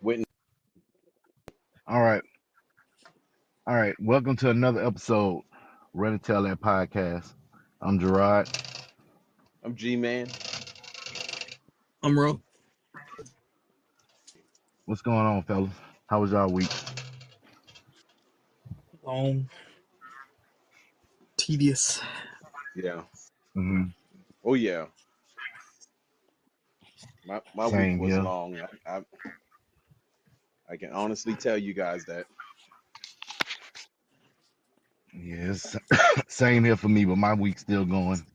Wait, All right. All right. Welcome to another episode, Run and Tell That Podcast. I'm Gerard. I'm G Man. I'm Ro. What's going on, fellas? How was y'all week? Long, tedious. Yeah. Mm-hmm. Oh yeah. My week Same was here. long. I can honestly tell you guys that. Yes. Same here for me, but my week's still going.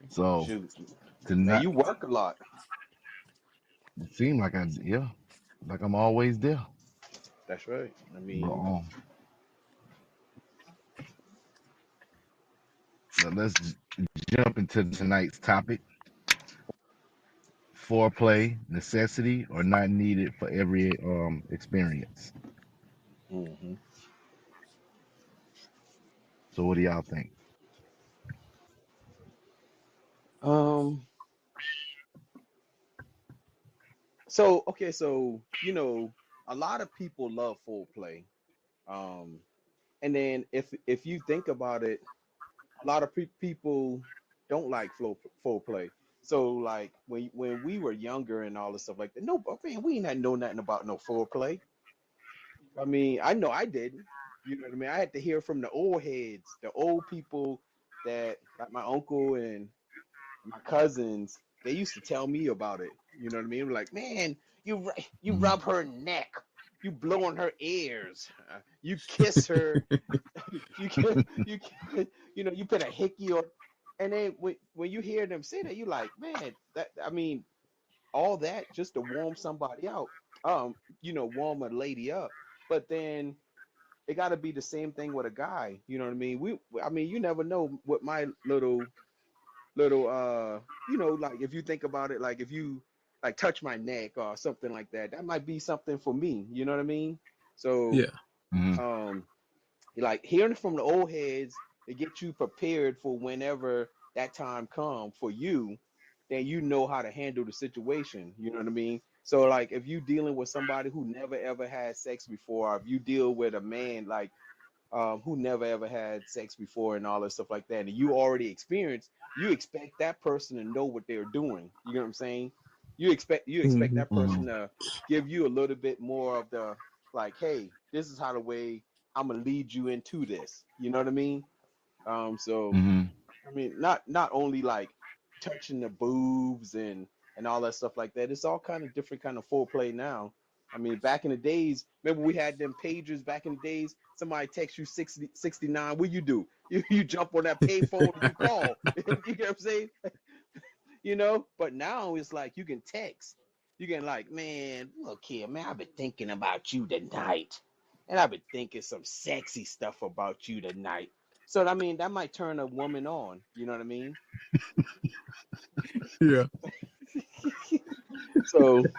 So Shoot, man, tonight, you work a lot. it seemed like like I'm always there. That's right. I But mean, so let's jump into tonight's topic: foreplay, necessity or not needed for every experience. hmm So what do y'all think? um. So okay, so a lot of people love foreplay. Um, and then if you think about it, a lot of people don't like foreplay. So like when we were younger and all this stuff like that, no, but man, we ain't had know nothing about no foreplay. I mean, I know I didn't. You know what I mean? I had to hear from the old heads, the old people that like my uncle and my cousins. They used to tell me about it. You know what I mean? Like, man, you Mhm. rub her neck, you blow on her ears, you kiss her, you put a hickey on. And then when you hear them say that, you like, man, that I mean, all that just to warm somebody out, warm a lady up. But then it got to be the same thing with a guy. You know what I mean? I mean, you never know what my little like if you think about it, like if you like touch my neck or something like that, that might be something for me. You know what I mean? So Yeah. Mhm. um, like hearing from the old heads to get you prepared for whenever that time come for you, then you know how to handle the situation. You know what I mean? So like if you dealing with somebody who never ever had sex before, or if you deal with a man like who never ever had sex before and all that stuff like that, and you already experienced, you expect that person to know what they're doing. You know what I'm saying? You expect hmm that person Mhm. to give you a little bit more of the like, hey, this is how the way I'm gonna lead you into this. You know what I mean? So Mhm. I mean, not only like touching the boobs and all that stuff like that. It's all kind of different kind of foreplay now. I mean, back in the days, remember we had them pagers back in the days. Somebody text you 6069. What you do? You jump on that payphone and you call. You get what I'm saying? But now it's like you can text. You can like, man, look here, man. I've been thinking about you tonight, and I've been thinking some sexy stuff about you tonight. So I mean, that might turn a woman on. You know what I mean? Yeah. So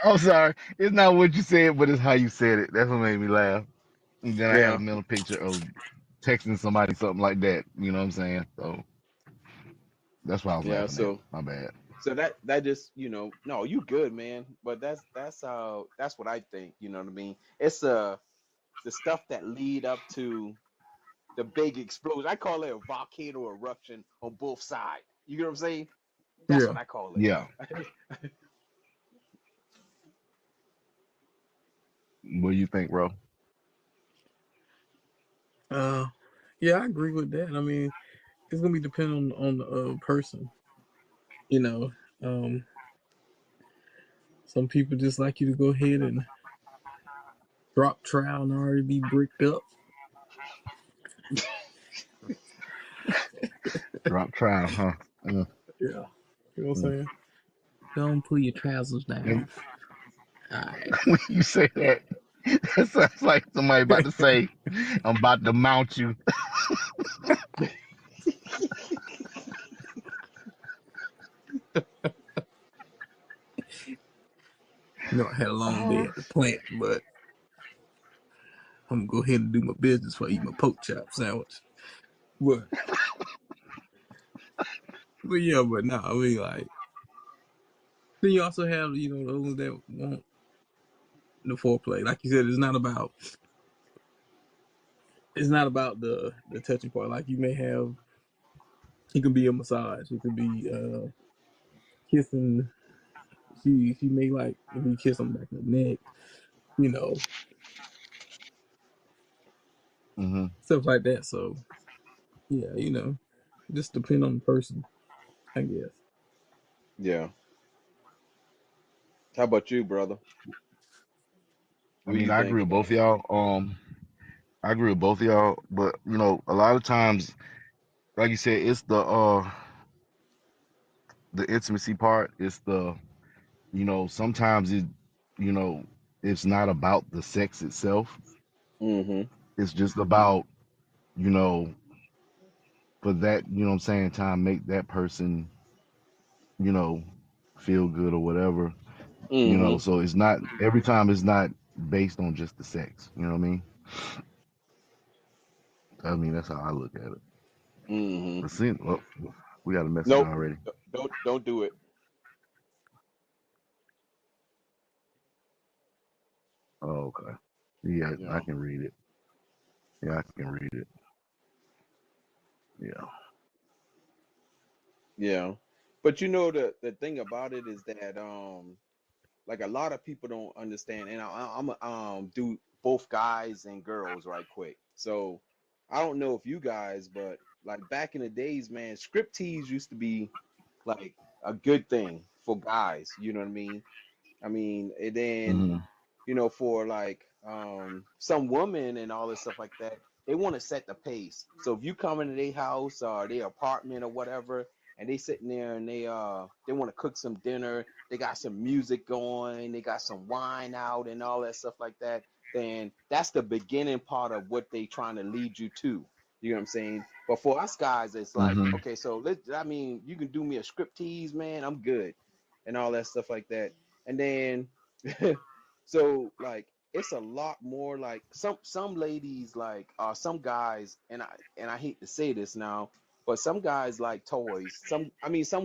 I'm sorry. It's not what you said, but it's how you said it. That's what made me laugh. And then I had a yeah, mental picture of texting somebody something like that. You know what I'm saying? So that's why I was yeah. laughing at. So My bad. so that just no, you good, man. But that's what I think. You know what I mean? It's the stuff that lead up to the big explosion. I call it a volcano eruption on both sides. You know what I'm saying? That's Yeah. what I call Yeah. it. What do you think, bro? Uh, yeah, I agree with that. I mean, it's gonna be dependent on the person. You know, um, some people just like you to go ahead and drop trowel and already be bricked up. Drop trial, huh? Mm. Yeah. You know what I'm Mm. saying? Don't pull your trousers And down. All right. when you say that, that sounds like somebody about to say, "I'm about to mount you." You know, I had a long day Oh, at the plant, but I'm gonna go ahead and do my business before I eat my pork chop sandwich. But but yeah, but no, I mean like Then you also have, those that want the foreplay. Like you said, it's not about the touching part. Like you may have, it could be a massage. It could be kissing. She may like if you kiss on the back of the neck, you know, Mm-hmm. stuff like that. So yeah, just depend on the person, I guess. Yeah. How about you, brother? I What do mean, you I think agree with about both it? of y'all. I agree with both of y'all, but a lot of times, like you said, it's the intimacy part. It's sometimes you know, it's not about the sex itself. Mm-hmm. It's just about, you know, for that, what I'm saying, time make that person, you know, feel good or whatever. Mm-hmm. So it's not every time it's not based on just the sex. You know what I mean? I mean that's how I look at it. Mm-hmm. But see, well, we got a message Nope. already. Don't do it. Oh, okay. Yeah, I Yeah. can read it. Yeah, I can read it. Yeah. Yeah. But the thing about it is that like a lot of people don't understand, and I'm do both guys and girls right quick. So I don't know if you guys, but like back in the days, man, script tees used to be like a good thing for guys. You know what I mean? I mean, and then Mhm. for like some women and all this stuff like that, they want to set the pace. So if you come into their house or their apartment or whatever, and they sitting there and they want to cook some dinner, they got some music going, they got some wine out and all that stuff like that, then that's the beginning part of what they trying to lead you to. You know what I'm saying? But for us guys, it's like, Mhm. okay, so I mean, you can do me a script tease, man, I'm good, and all that stuff like that. And then so like it's a lot more like some ladies like some guys, and I hate to say this now, but some guys like toys. Some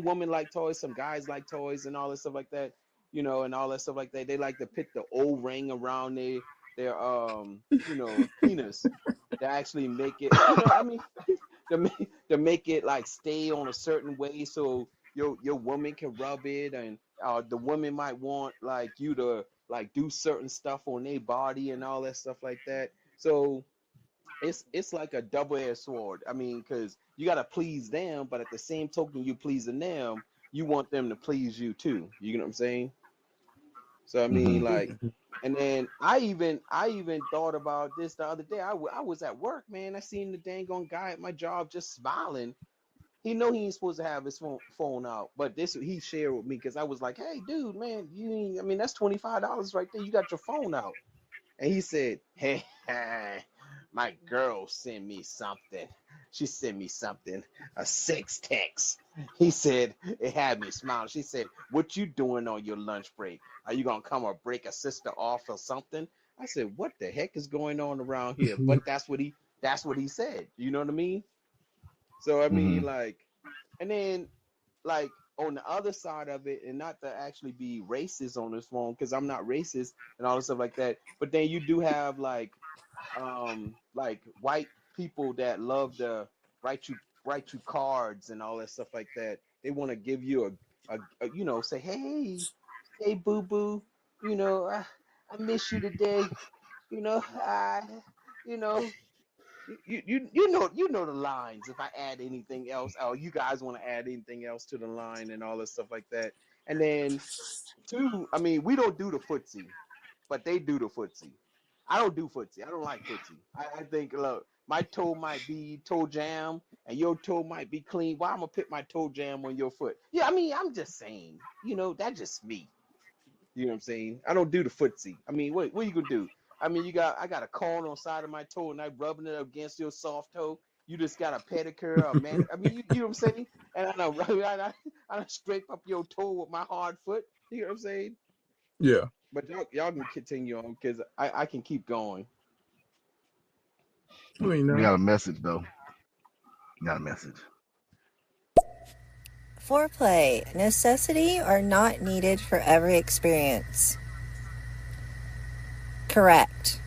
women like toys, some guys like toys and all that stuff like that, and all that stuff like that. They like to put the old ring around their penis to actually make it, to make it like stay on a certain way so your woman can rub it, and the woman might want like you to like do certain stuff on their body and all that stuff like that. So it's like a double-edged sword. I mean, because you got to please them, but at the same token you pleasing them, you want them to please you too. You know what I'm saying? So I mean, Mhm. like, and then I even thought about this the other day. I was at work, man. I seen the dang on guy at my job just smiling. He know he ain't supposed to have his phone out, but this he shared with me because I was like, "Hey, dude, man, you ain't, I mean that's $25 right there. You got your phone out." And he said, "Hey, my girl sent me something. She sent me something, a sex text." He said it had me smiling. She said, "What you doing on your lunch break? Are you gonna come or break a sister off or something?" I said, "What the heck is going on around here?" But that's what he said. You know what I mean? So I mean, Mhm. like, and then like on the other side of it, and not to actually be racist on this phone because I'm not racist and all this stuff like that, but then you do have like white people that love to write you cards and all that stuff like that. They want to give you say, hey boo boo, I miss you today, I you know you know the lines. If I add anything else, oh, you guys want to add anything else to the line and all this stuff like that. And then two, I mean, we don't do the footsie, but they do the footsie. I don't do footsie. I don't like footsie. I think, look, my toe might be toe jam and your toe might be clean. Why I'm gonna put my toe jam on your foot? Yeah, I mean, I'm just saying, that's just me. You know what I'm saying? I don't do the footsie. I mean, what you gonna do? I mean, I got a corn on the side of my toe and I rubbing it against your soft toe. You just got a pedicure, a man. I mean, you know what I'm saying? And I know, I scrape up your toe with my hard foot. You know what I'm saying? Yeah. But y'all can continue on because I can keep going. I mean, We no. got a message though. We got a message. Foreplay, necessity or not needed for every experience. Correct.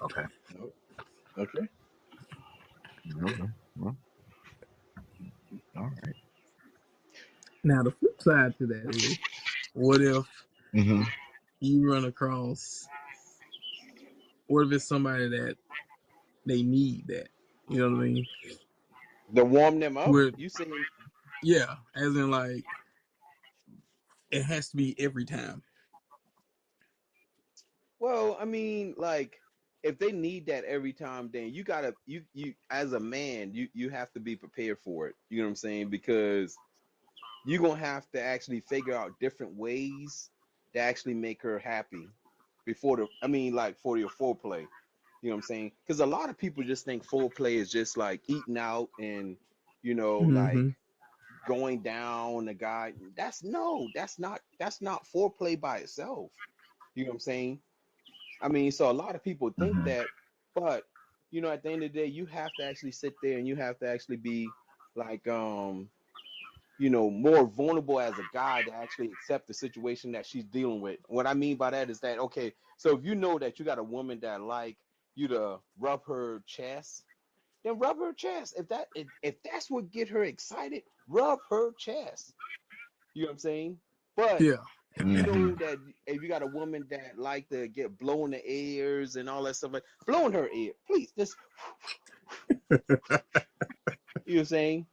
Okay. Oh, okay. Okay. Well, all right. Now the flip side to that is, what if Mm-hmm. you run across, what if it's somebody that they need that? You know what I mean? To warm them up. Where, You saying? yeah, as in like it has to be every time. Well, I mean, like, if they need that every time, then you gotta you as a man, you have to be prepared for it. You know what I'm saying? Because you're gonna have to actually figure out different ways to actually make her happy before the. I mean, like for your foreplay. You know what I'm saying? Because a lot of people just think foreplay is just like eating out and like Mm-hmm. going down the guy. That's no, that's not foreplay by itself. You know what I'm saying? I mean, so a lot of people think Mm-hmm. that, but at the end of the day, you have to actually sit there and you have to actually be like, more vulnerable as a guy to actually accept the situation that she's dealing with. What I mean by that is that, okay, so if you know that you got a woman that like you to rub her chest, then rub her chest. If that's what get her excited, rub her chest. You know what I'm saying? But Yeah. if you Mm-hmm. know that if you got a woman that like to get blown the ears and all that stuff, like blowing her ear, please just you know what I'm saying?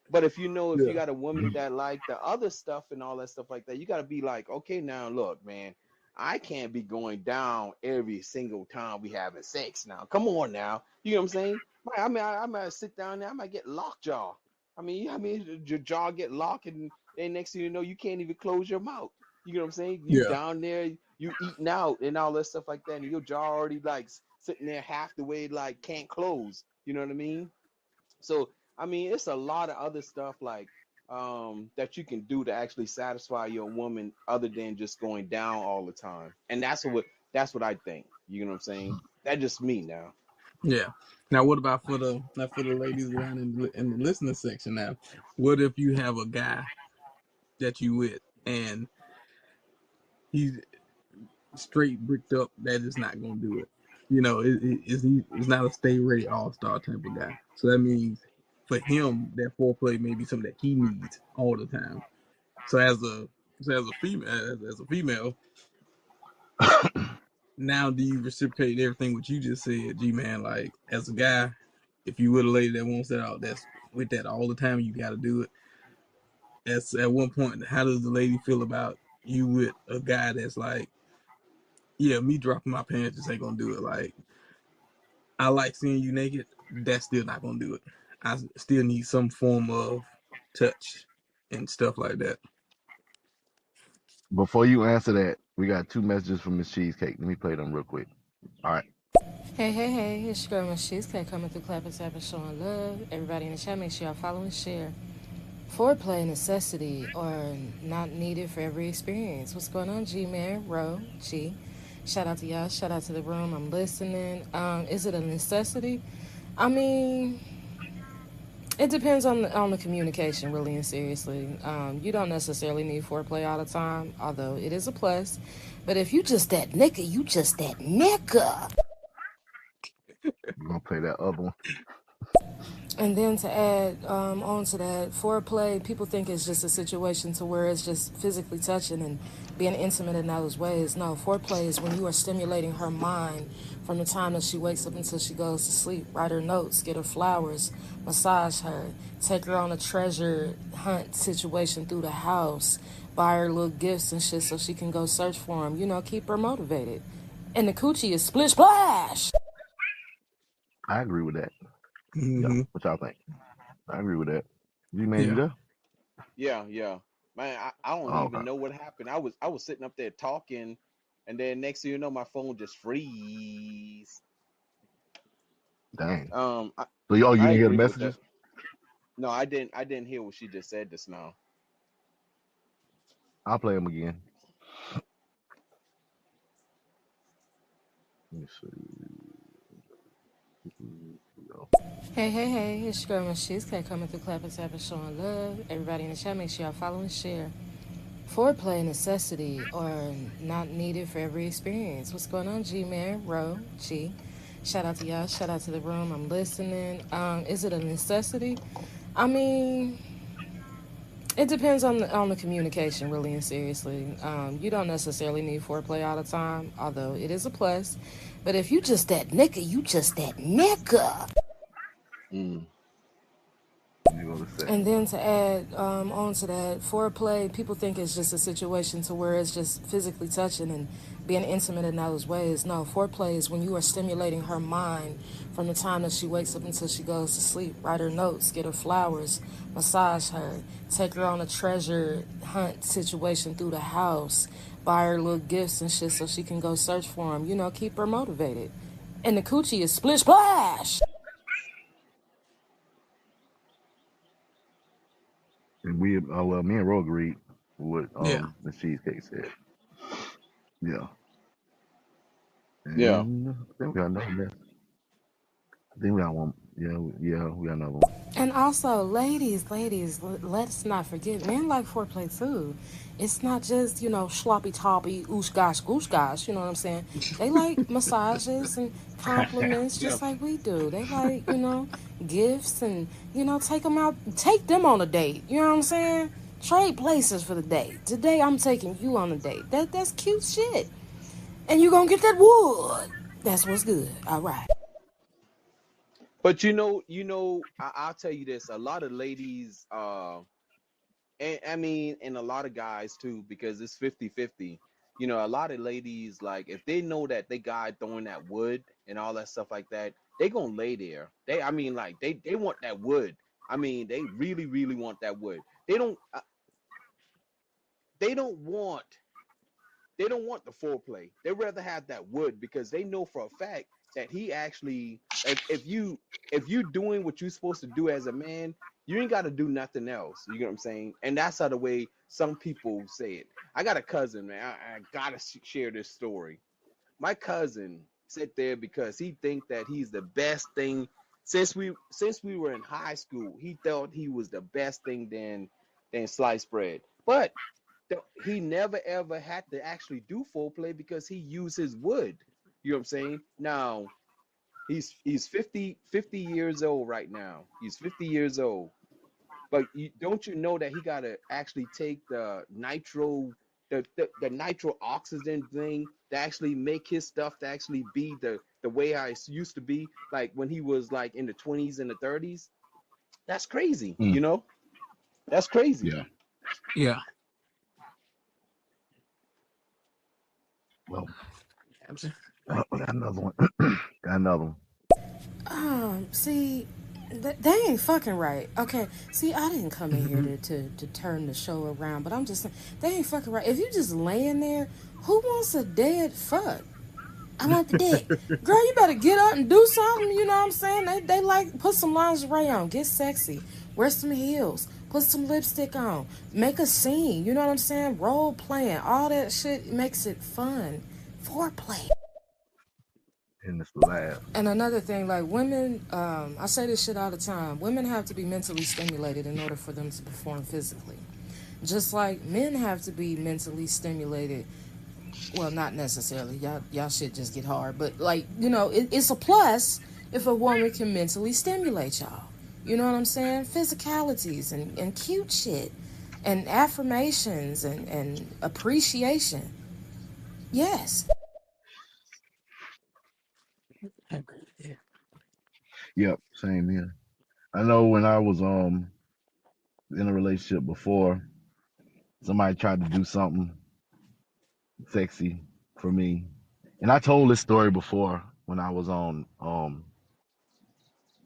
But if you Yeah. got a woman that like the other stuff and all that stuff like that, you got to be like, okay, now look, man, I can't be going down every single time we having sex. Now, come on, now, you know what I'm saying? I might sit down there, I might get lockjaw. I mean, your jaw get locked, and then next thing you know, you can't even close your mouth. You know what I'm saying? You Yeah. down there, you eating out and all that stuff like that, and your jaw already like sitting there half the way, like can't close. You know what I mean? So I mean, it's a lot of other stuff like that you can do to actually satisfy your woman other than just going down all the time. And that's what I think. You know what I'm saying? That's just me now. Yeah. Now, what about for the ladies down in the listener section? Now, what if you have a guy that you with and he's straight bricked up that is not gonna do it? You know, it's not a stay ready all star type of guy. So that means for him that foreplay may be something that he needs all the time. So as a female, now do you reciprocate everything what you just said, G man? Like as a guy, if you with a lady that wants that out, that's with that all the time, you got to do it. At one point, how does the lady feel about you with a guy that's like, yeah, me dropping my pants just ain't gonna do it. Like I like seeing you naked, that's still not gonna do it. I still need some form of touch and stuff like that. Before you answer that, we got two messages from Miss Cheesecake. Let me play them real quick. All right. Hey, hey, hey, it's your girl Miss Cheesecake coming through clapping, tapping, showing love. Everybody in the chat, make sure y'all follow and share. Foreplay necessity or not needed for every experience. What's going on, G Man, Ro, G? Shout out to y'all. Shout out to the room. I'm listening. Is it a necessity? I mean, it depends on the communication, really and seriously. You don't necessarily need foreplay all the time, although it is a plus. But if you just that nigga, you just that nigga. We're gonna play that other one. And then to add on to that, foreplay, people think it's just a situation to where it's just physically touching and being intimate in those ways. No, foreplay is when you are stimulating her mind from the time that she wakes up until she goes to sleep. Write her notes, get her flowers, massage her, take her on a treasure hunt situation through the house, buy her little gifts and shit so she can go search for them. You know, keep her motivated. And the coochie is splish splash. I agree with that. Yeah. Mm-hmm. What y'all think? I agree with that. G man, you Yeah. there? Yeah, yeah. Man, I don't Oh, even okay. know what happened. I was sitting up there talking, and then next thing you know, my phone just freeze. Dang. Um, I, So y'all, you I didn't hear the agree with that. messages? No, I didn't hear what she just said just now. I'll play them again. Let me see. You know. Hey, hey, hey, it's your girl Miss Cheesecake coming through Clapping Tap and showing love. Everybody in the chat, make sure y'all follow and share. Foreplay necessity or not needed for every experience. What's going on, G Man, Ro, G? Shout out to y'all. Shout out to the room. I'm listening. Is it a necessity? I mean, it depends on the communication, really and seriously. You don't necessarily need foreplay all the time, although it is a plus. But if you just that nigga, you just that nigga. Mm. You go to say. And then to add on to that, foreplay, people think it's just a situation to where it's just physically touching and being intimate in those ways. No, foreplay is when you are stimulating her mind from the time that she wakes up until she goes to sleep. Write her notes, get her flowers, massage her, take her on a treasure hunt situation through the house, buy her little gifts and shit so she can go search for them. You know, keep her motivated. And the coochie is splish splash. And we, well, me and Ro agreed with what Yeah. the cheesecake said. Yeah. Yeah. And I think we got another one. I think we got one. Yeah, yeah, we got another one. And also, ladies, let's not forget, men like foreplay too. It's not just, sloppy toppy, oosh gosh, you know what I'm saying? They like massages and compliments Yeah. just like we do. They like, gifts and, take them out, take them on a date, you know what I'm saying? Trade places for the date. Today I'm taking you on a date. That's cute shit. And you gonna get that wood. That's what's good. All right. But I'll tell you this: a lot of ladies, and I mean, and a lot of guys too, because it's 50-50. A lot of ladies, like, if they know that they guy throwing that wood and all that stuff like that, they gonna lay there. I mean, like, they want that wood. I mean, they really, really want that wood. They don't want they don't want the foreplay. They rather have that wood because they know for a fact that he actually, if you doing what you're supposed to do as a man, you ain't got to do nothing else. You know what I'm saying? And that's how the way some people say it. I got a cousin, man. I gotta share this story. My cousin sit there because he think that he's the best thing since we were in high school. He thought he was the best thing than sliced bread, but he never ever had to actually do foreplay because he used his wood. You know what I'm saying? Now he's 50 years old right now. He's 50 years old. But don't you know that he got to actually take the nitro oxygen thing to actually make his stuff to actually be the way I used to be, like when he was like in the 20s and the 30s. That's crazy, Mm, That's crazy. yeah. Yeah. Well, Absolutely. we got another one. Got another one. See, they ain't fucking right. Okay, see, I didn't come in here to turn the show around, but I'm just saying, they ain't fucking right. If you just laying there, who wants a dead fuck? I want the dick. Girl, you better get up and do something, you know what I'm saying? They like, put some lingerie on, get sexy, wear some heels, put some lipstick on, make a scene, you know what I'm saying? Role playing, all that shit makes it fun. Foreplay. And it's the last. And another thing, like women, I say this shit all the time. Women have to be mentally stimulated in order for them to perform physically. Just like men have to be mentally stimulated. Well, not necessarily. Y'all shit just get hard. But, like, it's a plus if a woman can mentally stimulate y'all. You know what I'm saying? Physicalities and cute shit. And affirmations and appreciation. Yes. I agree with that. Yep, same here. I know when I was in a relationship before, somebody tried to do something sexy for me. And I told this story before when I was on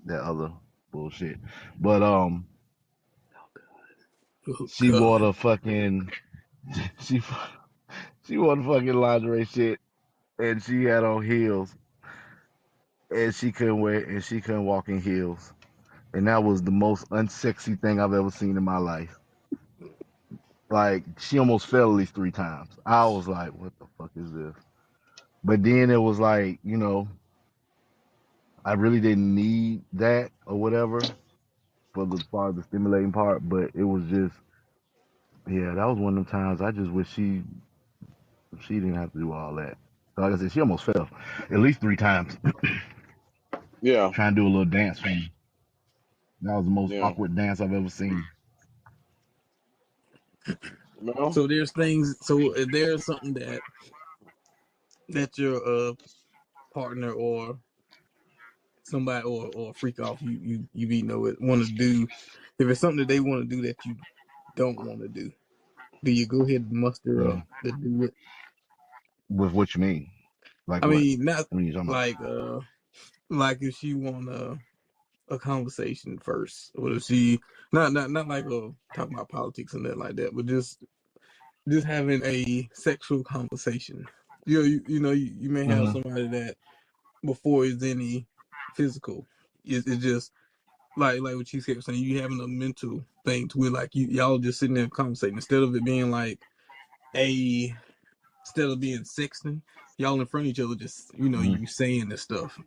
that other bullshit. But Oh she wore God. the fucking she she wore the fucking lingerie shit and she had on heels and she couldn't walk in heels. And that was the most unsexy thing I've ever seen in my life. Like she almost fell at least 3 times. I was like, what the fuck is this? But then it was like, I really didn't need that or whatever for the part of the stimulating part, but it was just yeah, that was one of them times I just wish she didn't have to do all that. Like I said, she almost fell at least 3 times Yeah, trying to do a little dance for me. That was the most yeah. awkward dance I've ever seen. Well, So there's things. So if there's something that your partner or somebody or freak off you know it want to do. If it's something that they want to do that you don't want to do you go ahead and muster up Mm. to do it? With what you mean? Like I what? mean, not What are you talking about? like if she want a conversation first, or if she not like talking about politics and that like that, but just having a sexual conversation. You know you may have Hmm. somebody that before it's any physical, it's just like what you kept saying, you having a mental thing to where like y'all just sitting there conversating instead of it being like a instead of being sexting, y'all in front of each other, just Hmm. you saying this stuff,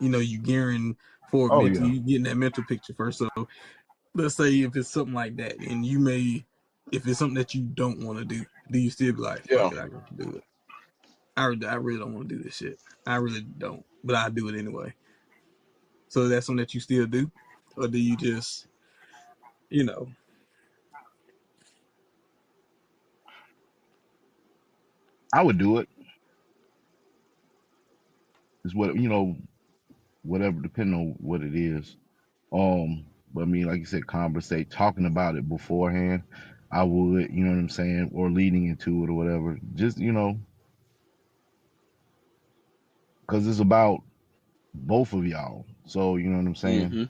you gearing forward Oh mentally, yeah. you getting that mental picture first. So let's say if it's something like that, and if it's something that you don't want to do you still be like, fuck yeah. it, I got to do it? I really don't want to do this shit. I really don't, but I do it anyway. So that's something that you still do, or do you just, you know, I would do it. It's what whatever, depending on what it is. But I mean, like you said, conversate, talking about it beforehand. I would, you know what I'm saying, or leading into it or whatever. Just because it's about both of y'all. So you know what I'm saying.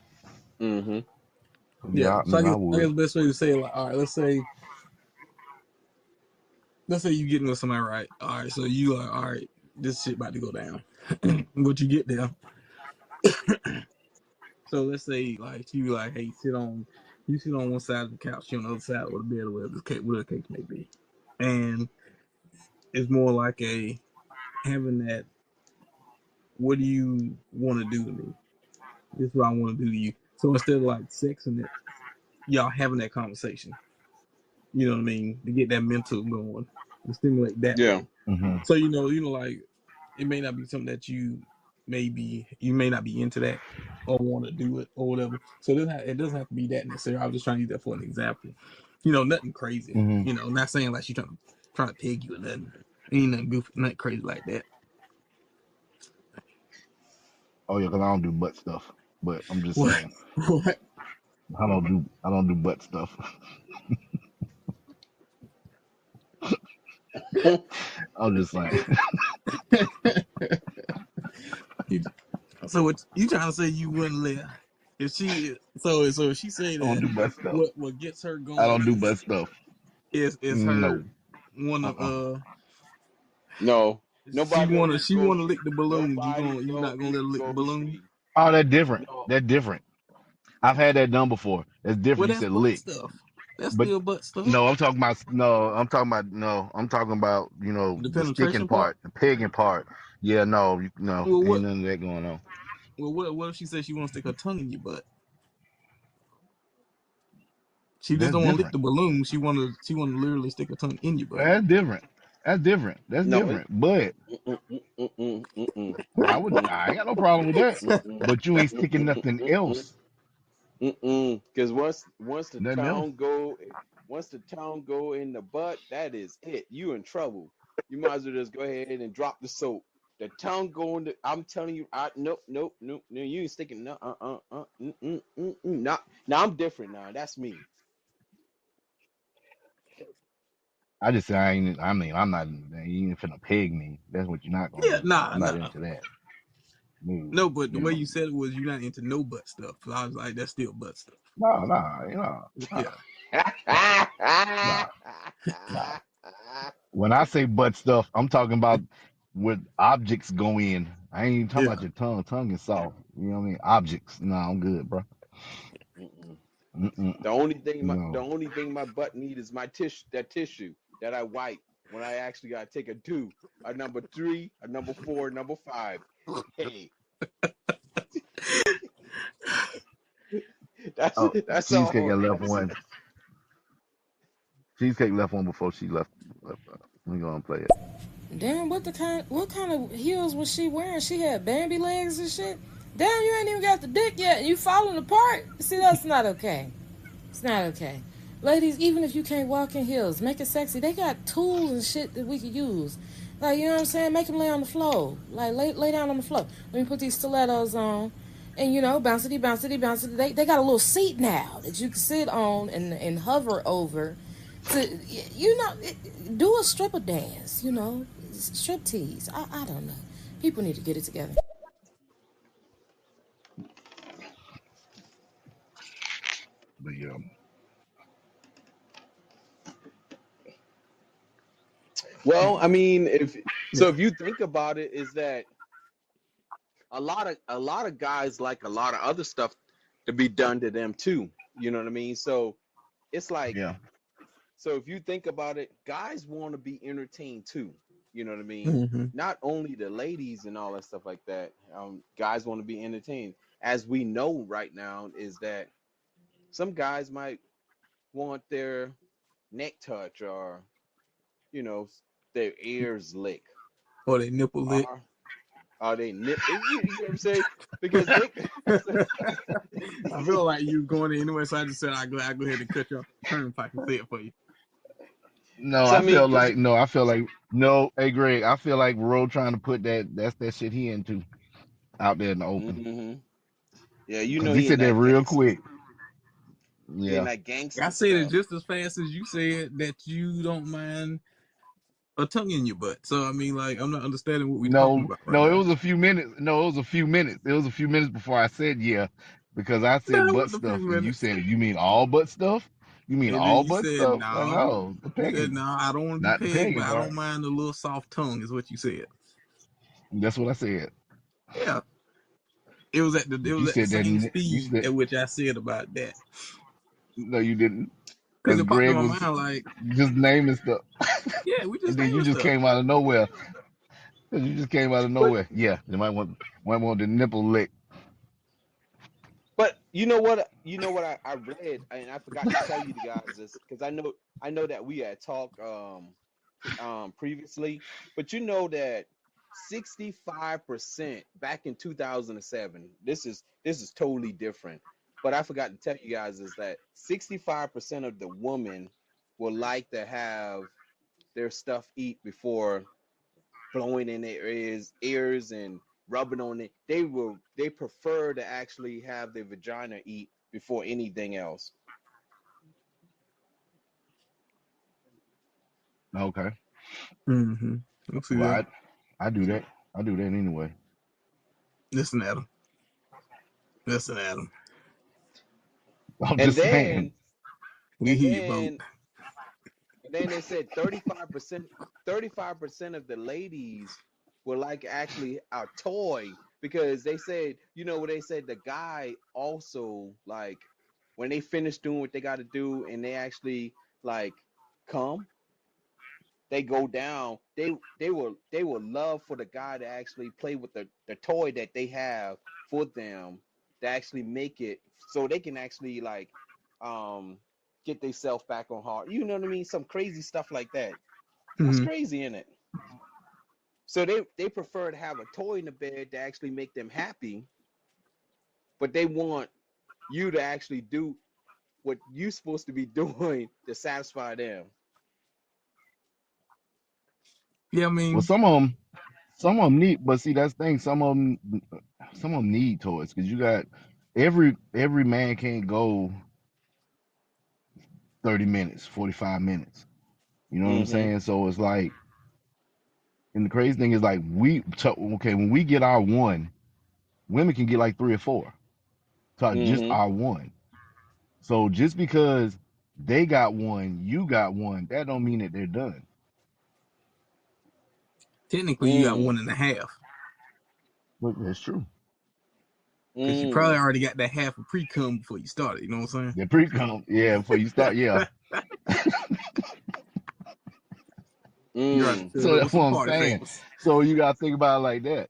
Mm-hmm. Mm-hmm. yeah. Yeah, So I I guess would. the best way to say it, like, all right, let's say you getting with somebody, right? All right, so you are all right. This shit about to go down. But you get there. So let's say like you like, hey, you sit on one side of the couch, you on the other side of the bed, or whatever the case may be, and it's more like a having that. What do you want to do to me? This is what I want to do to you. So instead of like sexing it, y'all having that conversation. You know what I mean? To get that mental going, to stimulate that Yeah. way. Hmm. So like it may not be something that you may not be into that or want to do it or whatever. So it doesn't have to be that necessary. I was just trying to use that for an example. Nothing crazy. Hmm. Not saying like she trying to peg you or nothing. Ain't nothing goofy, nothing crazy like that. Oh yeah, because I don't do butt stuff. But I'm just What? saying, What? I don't do butt stuff. I'm just saying, So what you trying to say? You wouldn't let if she so if she say I don't that do butt stuff. what gets her I going don't do butt stuff. is No. her one of Uh-uh. No. she Nobody wanna gonna she go wanna lick street. the balloon. Nobody You go not gonna let her eat. lick the Go balloon? street. Oh, that's different. No. That's different. I've had that done before. That's Well, different. You that's said butt lick, stuff. That's but still butt stuff. no, I'm talking about no. I'm talking about no. I'm talking about The the sticking penetration part. part, the pegging part. Yeah, no, no, Well, ain't what? none of that going on. Well, what if she says she wants to stick her tongue in your butt? She just That's don't want to lick different. the balloon. She wanna literally stick her tongue in your butt. That's different. That's different. That's No. It. different. But Mm-mm, mm-mm, mm-mm, I mm-mm, ain't got no problem with that. mm-mm, But you ain't sticking mm-mm, nothing mm-mm, else. mm-mm. Because once the Nothing else. tongue go, once the tongue go in the butt, that is it. You in trouble. You might as well just go ahead and drop the soap. The tongue going to. I'm telling you, nope, nope, nope, no. You ain't sticking. No, now I'm different. Now that's me. I just say I ain't. I mean, I'm not. You ain't finna peg me. That's what you're not gonna Yeah, do. nah, I'm not nah. into that. No, No, but the you way know. you said it was you're not into no butt stuff. So I was like, that's still butt stuff. No, no, no, Yeah. no, no. When I say butt stuff, I'm talking about where objects go in. I ain't even talking Yeah. about your tongue. Tongue is soft. You know what I mean? Objects. No, I'm good, bro. Mm-mm. Mm-mm. The No. only thing my butt need is my tissue that I wipe when I actually gotta take a do. A number 3, a number 4, number 5. Hey, That's Oh, that's Cheesecake all. got left one. Cheesecake left one before she left. Let me go and play it. Damn, what kind of heels was she wearing? She had Bambi legs and shit. Damn, you ain't even got the dick yet, and you falling apart. See, that's not okay. It's not okay. Ladies, even if you can't walk in heels, make it sexy. They got tools and shit that we could use. Like, you know what I'm saying? Make them lay on the floor. Like, lay down on the floor. Let me put these stilettos on. And, bouncity, bouncity, bouncity. They got a little seat now that you can sit on and hover over. Do a stripper dance, strip tease. I don't know. People need to get it together. But yeah, Well, I mean, Yeah. if you think about it, is that a lot of guys like a lot of other stuff to be done to them too. You know what I mean? So it's like, yeah, so if you think about it, guys want to be entertained too. You know what I mean? Mm-hmm. Not only the ladies and all that stuff like that. Guys want to be entertained. As we know right now, is that some guys might want their neck touch, or you know their ears lick, Or they nipple lick. or are they nip? You know what I'm saying? Because they. I feel like you going there anyway, so I just said I go ahead and cut your turnpike and say it for you. no, So I I mean, feel cause like no, I feel like no. Hey, Greg, I feel like Ro trying to put that's that shit he into out there in the open hmm yeah, because he he in said that that real gangster, quick. he in Yeah, that I gangster said it stuff. just as fast as you said that you don't mind a tongue in your butt. So I mean, like, I'm not understanding what we're talking no, about right no, it now. was a few minutes. No, it was a few minutes. It was a few minutes before I said yeah, because I That said butt was a few stuff and you minutes, said you mean all butt stuff. You mean and then all you butt said stuff? Like no. no, the You said pegging, no. I don't want to be not the pegged, but pegging I part. don't mind a little soft tongue. Is what you said. That's what I said. Yeah, it But you was at the said that same you speed said at which I said about that. no, you didn't, Because because it popped in Greg my was mind like, just naming stuff, yeah, we just and then you naming just stuff. came out of nowhere. You just came out of But nowhere. Yeah, you might want the nipple lick. you know what I read, and I forgot to tell you guys this because I know that we had talked previously, but you know that 65% back in 2007. This is totally different, but I forgot to tell you guys is that 65% of the women would like to have their stuff eat before blowing in their ears and rubbing on it. They prefer to actually have their vagina eat before anything else. Okay. Mm-hmm. Let's see Well, that. I do that. I do that anyway. Listen, Adam. Listen, Adam. I'm And just saying. then We and hear you, boat. then and then they said 35% of the ladies were like actually a toy because they said, what they said, the guy also like when they finish doing what they got to do and they actually like come, they go down, they will love for the guy to actually play with the toy that they have for them to actually make it so they can actually like um get themselves back on hard. You know what I mean? Some crazy stuff like that. That's Mm-hmm. crazy, isn't it? So they prefer to have a toy in the bed to actually make them happy, but they want you to actually do what you're supposed to be doing to satisfy them. Yeah, I Well, mean, some of them need, but see that's the thing. Some of them need toys because you got every man can't go 30 minutes, 45 minutes. You know what I'm Mm-hmm. saying? So it's like, and the crazy thing is like okay, when we get our one, women can get like three or four. So just Mm-hmm. our one. So just because they got one, you got one, that don't mean that they're done. technically you got Mm. 1.5 Look, that's true. because you probably Mm. already got that half of pre cum before you started. You know what I'm The pre-com, yeah, before you start, yeah. saying? You already Mm. filled So up with that's what some I'm party saying. favors. So you gotta think about it like that.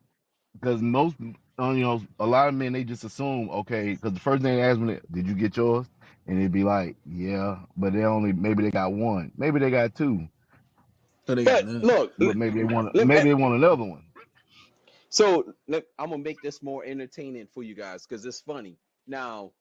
Because most a lot of men they just assume, okay, because the first thing they ask me, did you get yours? And it'd be like, yeah, but maybe they got one, maybe they got two, So they got But none. look, but maybe let, they want another one. so I'm gonna make this more entertaining for you guys because it's funny. Now,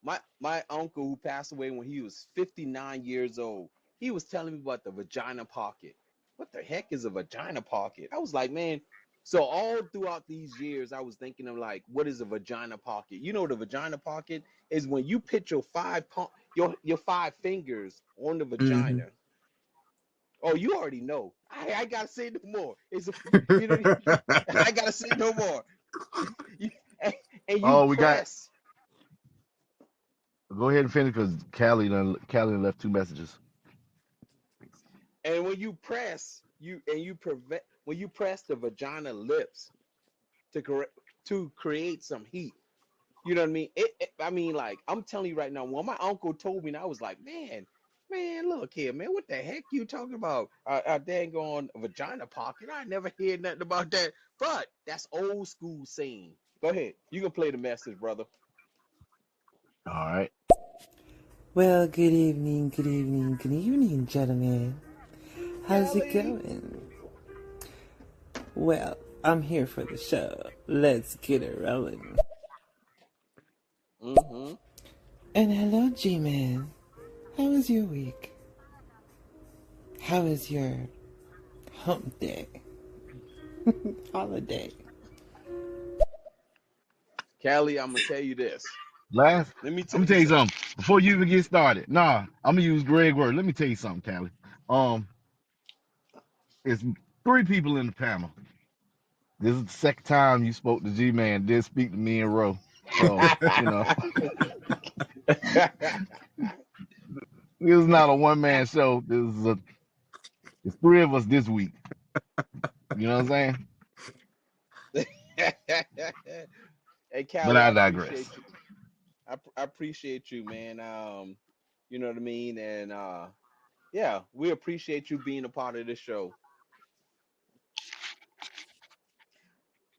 my uncle who passed away when he was 59 years old, he was telling me about the vagina pocket. What the heck is a vagina pocket? I was like, man. So all throughout these years, I was thinking of like, what is a vagina pocket? You know, the vagina pocket is when you put your five fingers on the Mm-hmm. vagina. Oh, you already know. I gotta say no more. You know, I gotta say no more. You, and, and you Oh, we got. press, Go ahead and finish because Callie left two messages. and when you press, you prevent when you press the vagina lips to create some heat. You know what I mean? I mean, like I'm telling you right now. When my uncle told me, and I was like, man, look here, man. What the heck you talking about? A dang on vagina pocket? I never heard nothing about that. But that's old school saying. Go ahead. You can play the message, brother. All right. Well, good evening, gentlemen. How's it Kelly. going? Well, I'm here for the show. Let's get it rolling. Mm-hmm. And hello, G-Man. How was your week? How was your hump day? Holiday? Kelly, I'm gonna tell you this. Last, Let me I'm tell gonna you tell you something. something before you even get started. Nah, I'm gonna use Greg word. Let me tell you something, Callie. Um, it's three people in the panel. This is the second time you spoke to G-Man. Did speak to me and Ro. So this is not a one man show. It's three of us this week. You know what I'm saying? Hey, But Callie, I I digress. appreciate you. I appreciate you, man. You know what I mean, and yeah, we appreciate you being a part of this show.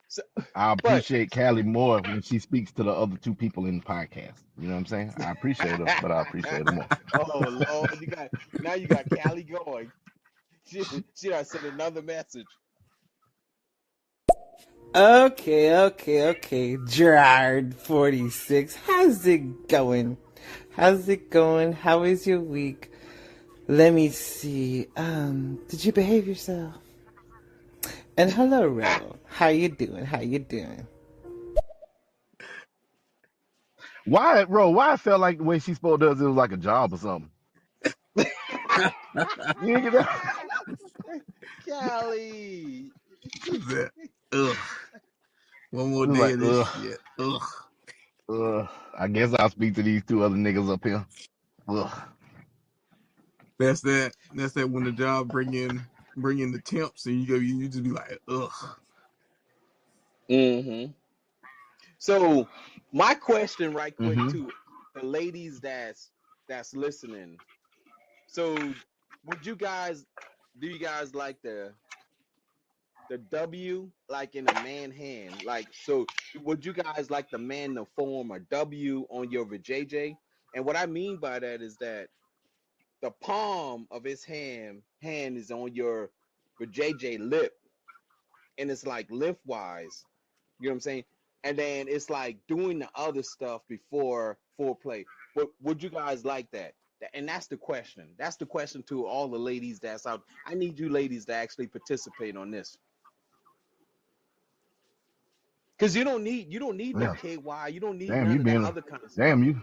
So, I but appreciate Callie more when she speaks to the other two people in the podcast. You know what I'm saying? I appreciate her, but I appreciate her more. oh Lord, you got Callie going. She done sent another message. Okay. Gerard46. How's it going? How's it going? How is your week? Let me see. Did you behave yourself? And hello, Ro. How you doing? How you doing? Why, bro? Why I felt like the way she spoke to us, it was like a job or something. You didn't get that? Callie. What's that? Ugh. One more It was day like, of this shit. Ugh. I guess I'll speak to these two other niggas up here. Ugh. That's that when the job bring in the temps and you just be like, ugh. Mm-hmm. So my question, right quick, Mm-hmm. to the ladies that's listening. So, would you guys do you guys like the W like in a man hand? Like, so would you guys like the man to form a W on your vajayjay? And what I mean by that is that the palm of his hand is on your vajayjay lip, and it's like lengthwise. You know what I'm saying? And then it's like doing the other stuff before foreplay. Would you guys like that? And that's the question. That's the question to all the ladies that's out. I need you ladies to actually participate on this. Because you don't need no Yeah. KY. You don't need Damn, none you of that being a other kind of stuff. damn you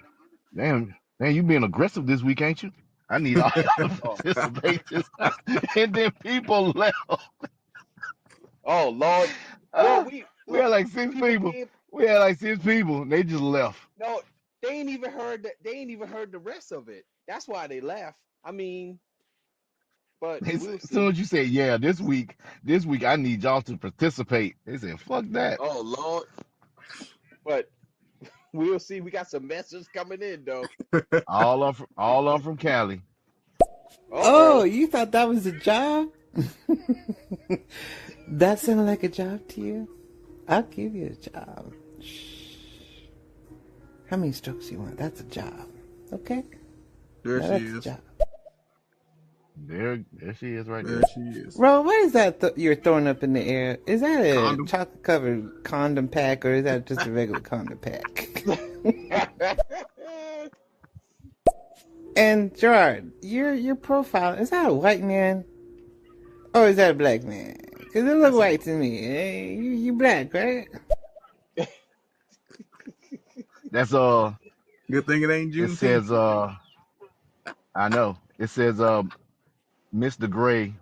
damn damn you being aggressive this week, ain't you? I need all y'all to Oh, participate this time. And then people left. oh Lord. Well, Uh, we we had look. like six People people. came. We had like six people. And they just left. No, they ain't even heard that. They ain't even heard the rest of it. That's why they left. I mean, but As we'll soon see. as you said, yeah, this week I need y'all to participate. They said, fuck that. Oh Lord. But we'll see. We got some messages coming in though. All of 'em from Cali. Oh, Uh-oh. you thought that was a job? That sounded like a job to you? I'll give you a job. How many strokes you want? That's a job. Okay? There Now she that's a is. job. There she is right There there. she is. Ro, what is that you're throwing up in the air? Is that a Condom. chocolate covered condom pack or is that just a regular condom pack? And Gerard, your profile, is that a white man or is that a black man? Because it look That's white to me. Hey, you black, right? That's good thing it ain't it Juneteenth. says I know. It says Mr. Gray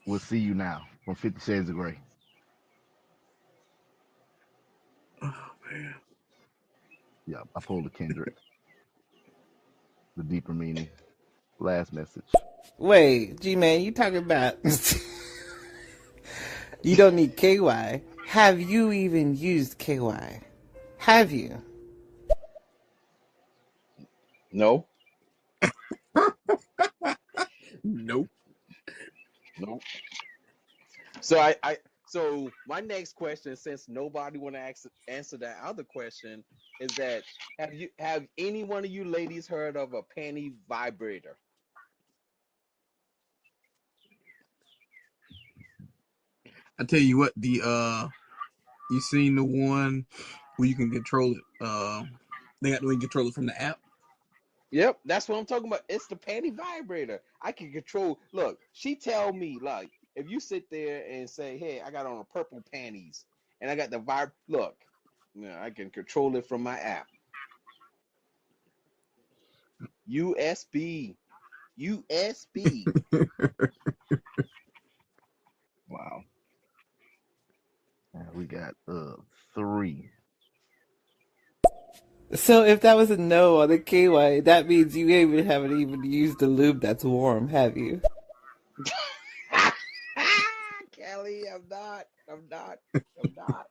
will see you now from 50 Shades of Grey. Oh man. Yeah, I pulled a Kendrick. The deeper meaning. Last message. Wait, G-Man, you talking about you don't need KY. Have you even used KY? Have you? No, Nope. no. So my next question, since nobody want to answer that other question, is that have any one of you ladies heard of a panty vibrator? I tell you what, you seen the one where you can control it? They got the way you control it from the app. Yep, that's what I'm talking about. It's the panty vibrator. I can control. Look, she tell me like if you sit there and say, "Hey, I got on a purple panties," and I got the vibe. Look, I can control it from my app. USB, USB. Wow. We got 3. So if that was a no on the KY, that means you haven't even used the lube that's warm, have you? Kelly, I'm not. I'm not. I'm not.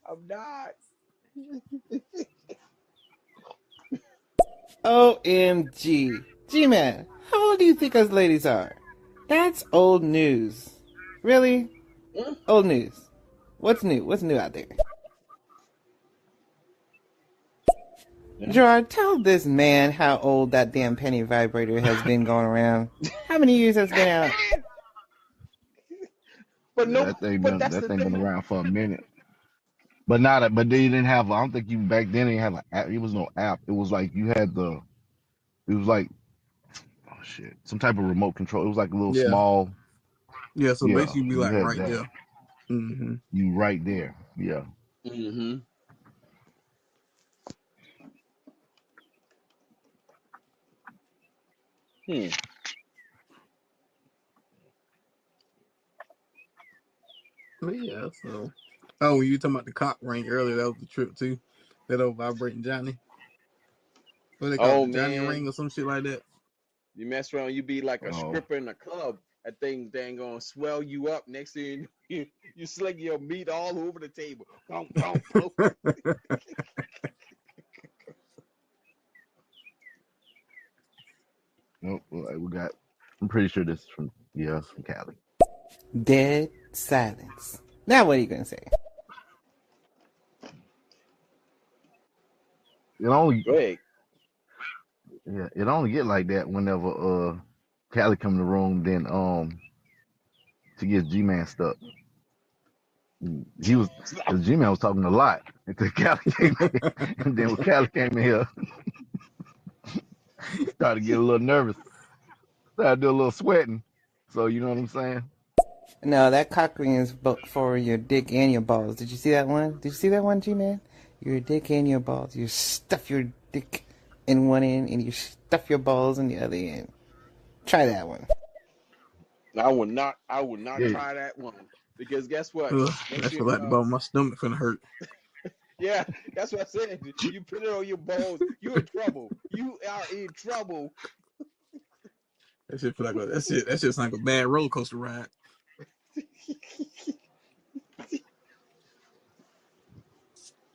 I'm not. OMG. G-Man, how old do you think us ladies are? That's old news. Really? Mm, Old news. What's new? What's new out there? yeah. Gerard, tell this man how old that damn penny vibrator has been going around. How many years has it been out? But Yeah, no, that thing but been that's that the thing been thing. around for a minute. But not a, but they didn't have I don't think you back then they didn't have an app. It was no app. It was like you had it was like oh shit. Some type of remote control. It was like a little Yeah. small Yeah. So yeah, basically, be you like had right that. there. Mm-hmm. You right there. Yeah. Mm-hmm. Hmm. But yeah. So. Oh, when you talking about the cock ring earlier, that was the trip too. That old vibrating Johnny. What they call it, Oh the Johnny man, ring or some shit like that. you mess around, you be like a Oh. stripper in a club. That thing dang gonna swell you up. Next thing you sling your meat all over the table. Boom, boom, boom. Nope. We got I'm pretty sure this is from it's from Cali. Dead silence. Now what are you gonna say? It only Greg. it only get like that whenever Cali come in the room, then she gets G Man stuck. He was because G Man was talking a lot until Cali came in. And then when Cali came in here, he started to get a little nervous. Started to do a little sweating. So you know what I'm saying? No, that cock ring is for your dick and your balls. Did you see that one? Did you see that one, G-Man? Your dick and your balls. You stuff your dick in one end and you stuff your balls in the other end. Try that one. I would not Yeah. try that one. Because guess what? Ugh, Next I year, feel like the bottom of my stomach finna hurt. yeah, that's what I said. You put it on your balls, you in trouble. You are in trouble. That shit feel like that shit's like a bad roller coaster ride.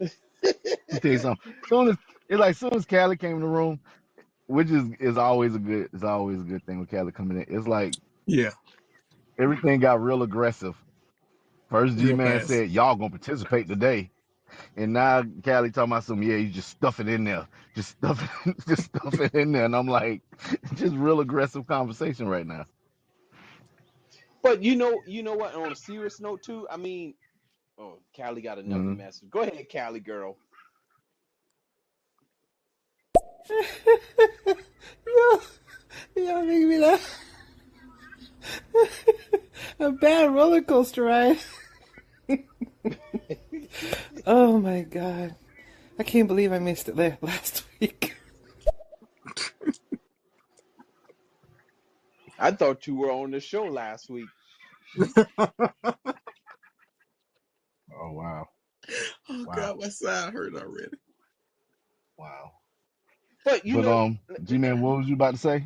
Let me tell you something. Soon as Cali came in the room, which is always a good thing with Cali coming in. It's like Yeah, everything got real aggressive. First G real Man fast. said, y'all gonna participate today. And now Callie talking about some, yeah, you just stuff it in there. Just stuff it, just stuff it in there. And I'm like, just real aggressive conversation right now. But you know what? On a serious note too, I mean, oh, Callie got another Hmm. message. Go ahead, Callie girl. Yo, y'all make me laugh. A bad roller coaster ride. Oh my god. I can't believe I missed it last week. I thought you were on the show last week. Oh wow. Oh Wow. God, my side hurt already. Wow. But But G Man, what was you about to say?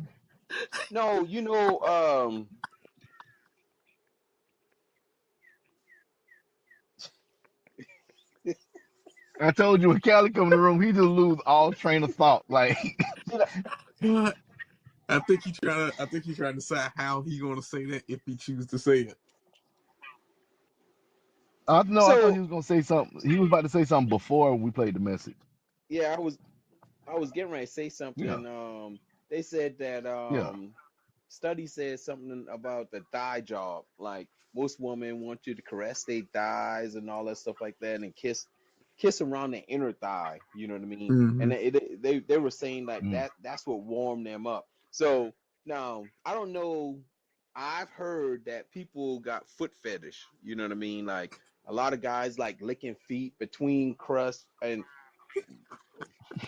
no, I told you when Callie come in the room, he just lose all train of thought. Like But I think he's trying to. I think he's trying to decide how he gonna say that if he chooses to say it. I thought he so was gonna say something. He was about to say something before we played the message. yeah, I was getting ready to say Yeah. something. They said that Yeah. study said something about the thigh job. Like most women want you to caress their thighs and all that stuff like that, and kiss around the inner thigh. You know what I mean? Mm-hmm. And they were saying like Mm. that's what warmed them up. So now I don't know. I've heard that people got foot fetish. You know what I mean? Like a lot of guys like licking feet between crust and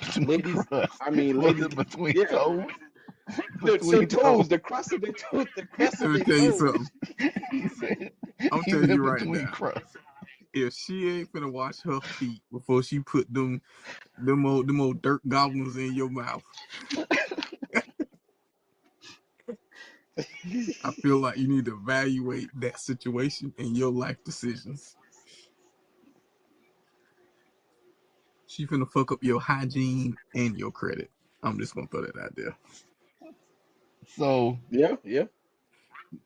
Between ladies. crust. I mean, Was ladies. it between Yeah, toes? the Between toes. toes, the crust of their toes, the crust Let of me their tell you toes. something. He said I'm he telling said you right between now. crust. If she ain't finna wash her feet before she put them old dirt goblins in your mouth, I feel like you need to evaluate that situation and your life decisions. She finna fuck up your hygiene and your credit. I'm just gonna throw that out there. So Yeah, yeah.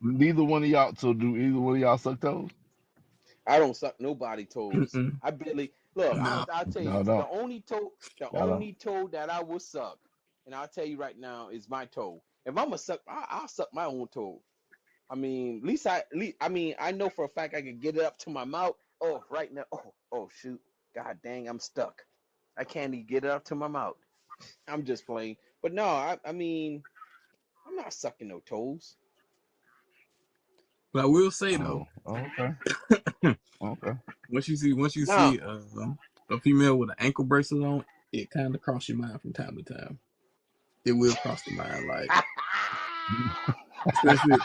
neither one of y'all. So do either one of y'all suck toes? I don't suck nobody toes. Mm-mm. I barely look. No. I'll tell you No, no, the no, no. only toe that I will suck, and I'll tell you right now is my toe. If I'm a suck, I'll suck my own toe. I mean, I mean, I know for a fact I can get it up to my mouth. Oh, right now. Oh, shoot. God dang, I'm stuck. I can't even get it up to my mouth. I'm just playing. But no, I mean, I'm not sucking no toes. But I will say though, Oh, okay, okay. once you Now, see a female with an ankle bracelet on, it kind of cross your mind from time to time. It will cross the mind, like especially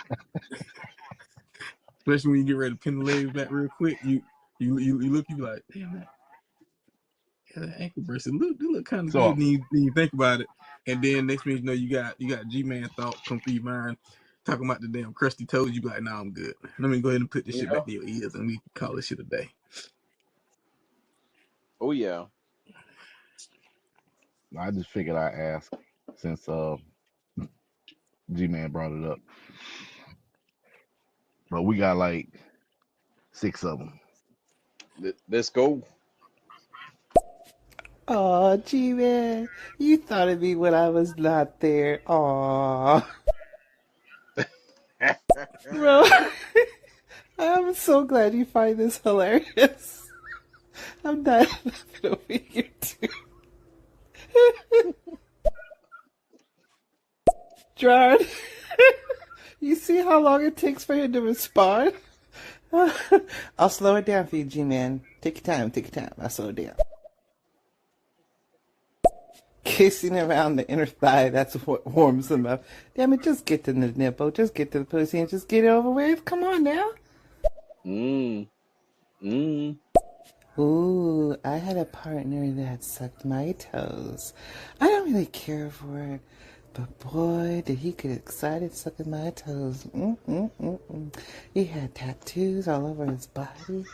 especially when you get ready to pin the legs back real quick. You look, you be like, damn that. Yeah, that ankle bracelet they look kind of good. So Then you think about it, and then next thing you know, you got G-man thoughts come through your mind, talking about the damn crusty toes. You be like, nah, I'm good. Let me go ahead and put this shit yeah. back in your ears, and we call this shit a day. Oh yeah. I just figured I'd ask since G Man brought it up. But we got like 6 of them. Let's go. Aw, G-Man, you thought of me when I was not there. Aw. Bro, I'm so glad you find this hilarious. I'm not laughing over here, too. Gerard, you see how long it takes for him to respond? I'll slow it down for you, G-Man. Take your time, take your time. I'll slow it down. Kissing around the inner thigh, that's what warms them up. Damn it, just get to the nipple, just get to the pussy and just get it over with. Come on now. mm, mm. Ooh, I had a partner that sucked my toes. I don't really care for it, but boy, did he get excited sucking my toes. He had tattoos all over his body.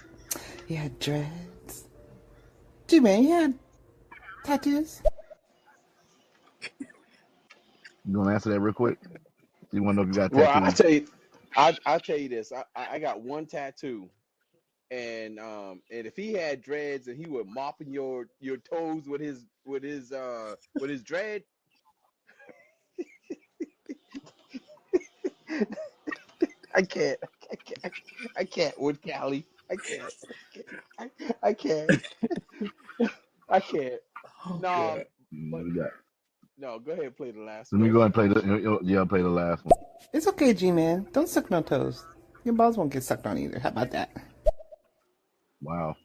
He had dreads. G-Man, you had tattoos? You gonna answer that real quick? You wanna know if you got Well, tattoos? I tell you this. I got one tattoo, and if he had dreads and he was mopping your toes with his dread, I can't, I can't, I can't with Callie. I can't, I can't, I can't. Oh No, god. but We got. no, go ahead and play the last Let me go question. and play the. Yeah, play the last one. It's okay, G-Man. Don't suck no toes. Your balls won't get sucked on either. How about that? Wow,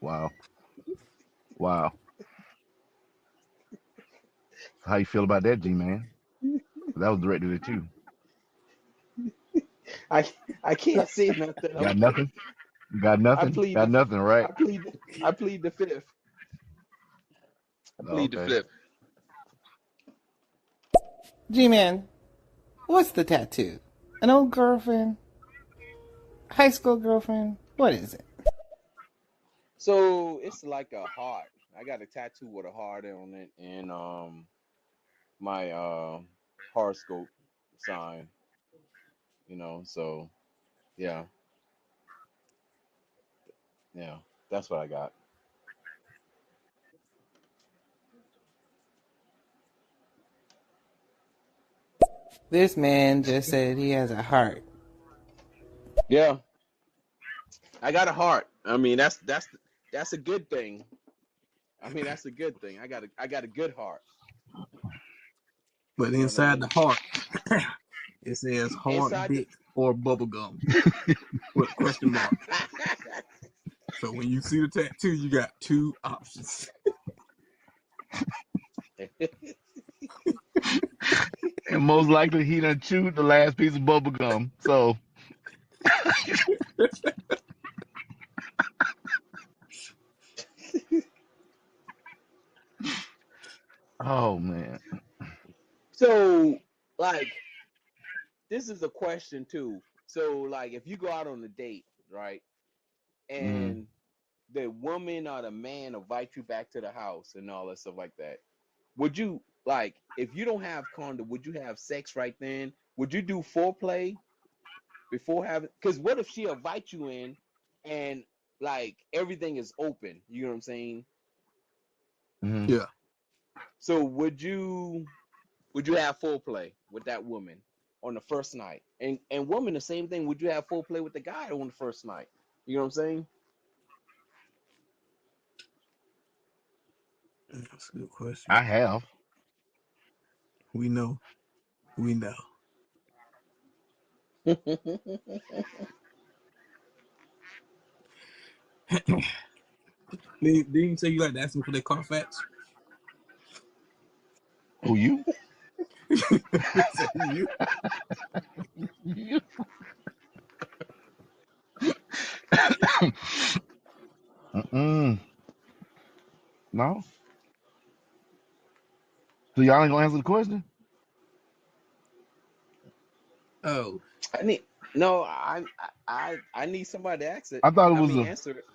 wow, wow. How you feel about that, G man? That was directed at you. I I can't say nothing. Got nothing. Got I nothing. plead Got the nothing, right? I plead I plead the fifth. I plead the Okay. fifth. G-Man, what's the tattoo? An old girlfriend? High school girlfriend? What is it? So it's like a heart. I got a tattoo with a heart on it, and my horoscope sign. So yeah, yeah, that's what I got. This man just said he has a heart. Yeah, I got a heart. I mean, that's a good thing. I mean, that's a good thing. I got a good heart. But You know what I inside the mean? heart, it says hard Inside the dick or bubblegum with a question mark. So when you see the tattoo, you got two options. And most likely he done chewed the last piece of bubble gum. So, oh man. so like this is a question too. So like if you go out on a date, right? Mm-hmm. And the woman or the man invite you back to the house and all that stuff like that. Would you like if you don't have condom, would you have sex right then? Would you do foreplay before having because what if she invite you in and like everything is open, you know what I'm saying? Mm-hmm. Yeah. So would you have foreplay with that woman on the first night? And woman the same thing, would you have foreplay with the guy on the first night? You know what I'm saying? That's a good question. I have. We know. We know. Didn't you say you like to ask them for their Carfax? Who you? Say you. You. Mm-mm. No. So y'all ain't gonna answer the question? Oh. I need no, I need somebody to ask it. I thought it I was mean a. answer it.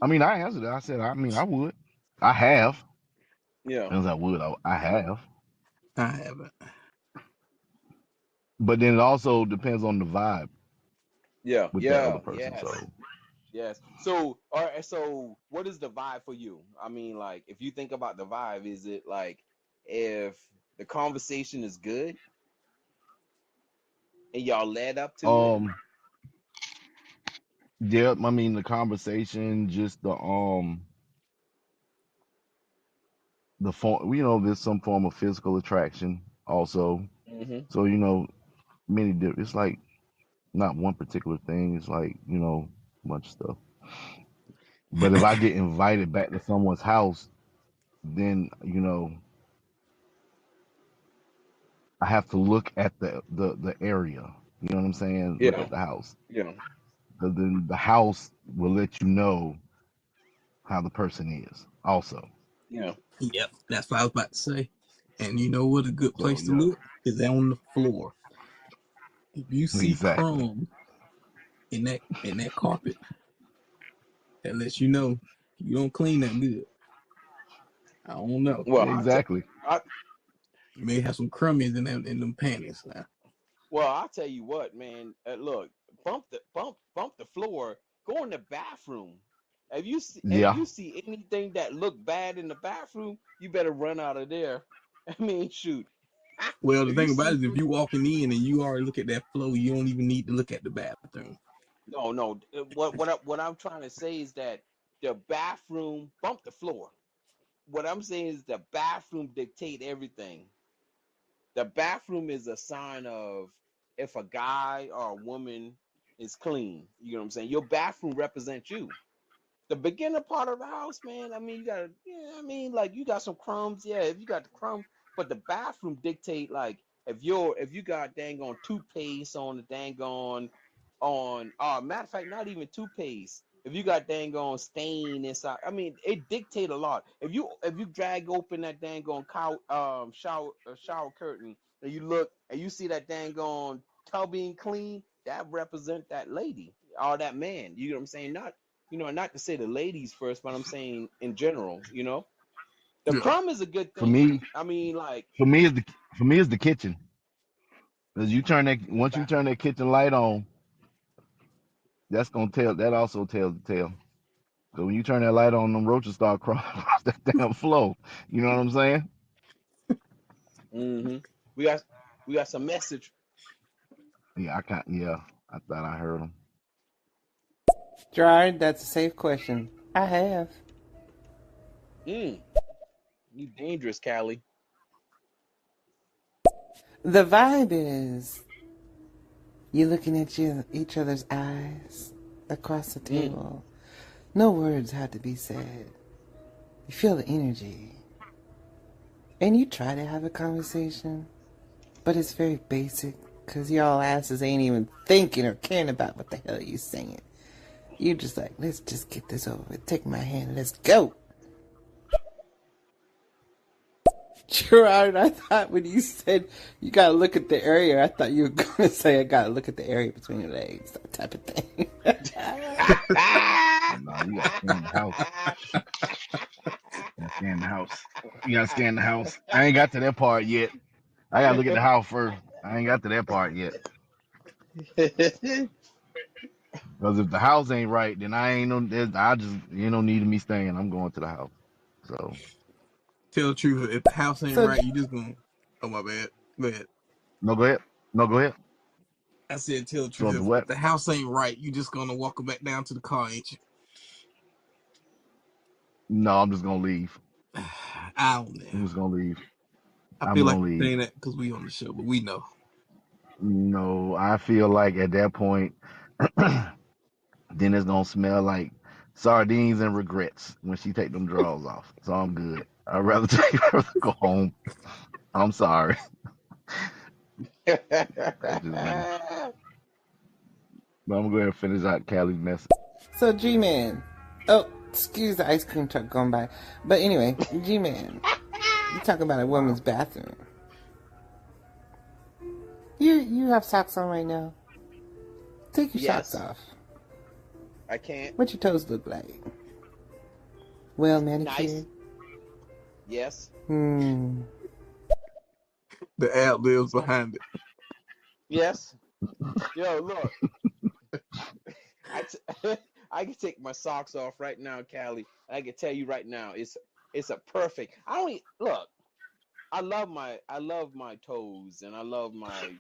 I mean, I answered it. I said, I mean, I would. I have. Yeah. As I would. I have. I haven't. But then it also depends on the vibe Yeah. with that other Yeah. person. So, Yes. Yes. So, all right. So, what is the vibe for you? I mean, like, if you think about the vibe, is it like if the conversation is good and y'all led up to it? um, yeah. I mean, the conversation, just the form. There's some form of physical attraction also. Hmm. So many different. It's like not one particular thing. It's like a bunch of stuff. But if I get invited back to someone's house, then I have to look at the area. You know what I'm saying? Look Yeah. at the house. Yeah. Because then the house will let you know how the person is. Also. Yeah. Yep. That's what I was about to say. And you know what a good So place to yeah, look is on the floor. If you see exactly, crumbs in that carpet, that lets you know you don't clean that good. I don't know. Well, exactly. I You may have some crummies in them panties now. Well, I'll tell you what, man. Look, bump the floor. Go in the bathroom. If Yeah. you see anything that look bad in the bathroom, you better run out of there. I mean, shoot. Well, the If you thing about see it is, if you walking in and you already look at that flow, you don't even need to look at the bathroom. no. What I'm trying to say is that the bathroom bump the floor. What I'm saying is the bathroom dictate everything. The bathroom is a sign of if a guy or a woman is clean. You know what I'm saying? Your bathroom represents you. The beginner part of the house, man. I mean, you gotta, yeah. I mean, like you got some crumbs, yeah. If you got the crumbs, but the bathroom dictate like if you got dang on toothpaste on the dang on matter of fact, not even toothpaste. If you got dang on stain inside, I mean, it dictate a lot. If you drag open that dang on shower curtain and you look and you see that dang on tub being clean, that represent that lady or that man. You know what I'm saying? Not to say the ladies first, but I'm saying in general. The Yeah. crumb is a good For thing. me, I mean, like for me is the kitchen. Cause the once you back. turn that kitchen light on, that's gonna tell. That also tells the tale. So when you turn that light on, them roaches start crawling across that damn floor. You know what I'm saying? Hmm. We got some message. Yeah, I can't. Yeah, I thought I heard them. Gerard, that's a safe question. I have. Mm, you dangerous, Callie. The vibe is you looking at each other's eyes across the Mm, table. No words had to be said. You feel the energy. And you try to have a conversation, but it's very basic because y'all asses ain't even thinking or caring about what the hell you saying. You just like, let's just get this over with. Take my hand and let's go. Gerard, I thought when you said you gotta look at the area, I thought you were gonna say I gotta look at the area between your legs, that type of thing. No, you gotta scan the house. You gotta scan the house. You gotta scan the house. I ain't got to that part yet. I gotta look at the house first. I ain't got to that part yet. Because if the house ain't right, then I ain't no. I just you no need of me staying. I'm going to the house. So Tell the truth, if the house ain't So, right, you just gonna. Oh my bad. Go ahead. no, go ahead. No, go ahead. I said, tell the So truth. the If what? the house ain't right, you just gonna walk back down to the car, ain't you? No, I'm just gonna leave. I don't know. I'm just gonna leave. I I'm feel like gonna you're leave. saying that because we on the show, but we know. No, I feel like at that point, then it's gonna smell like sardines and regrets when she take them drawers off. So I'm good. I'd rather take her to go home. I'm sorry. That's just me. But I'm gonna go ahead and finish out Callie's message. so G-Man. Oh, excuse the ice cream truck going by. But anyway, G-Man, you talking about a Wow. woman's bathroom. You have socks on right now. Take your socks Yes, off. I can't. What your toes look like? Well Nice. manicured? Yes. Hmm. The ad lives behind it. Yes. Yo, look. I I can take my socks off right now, Callie. I can tell you right now, it's a perfect. I don't look. I love my toes and I love my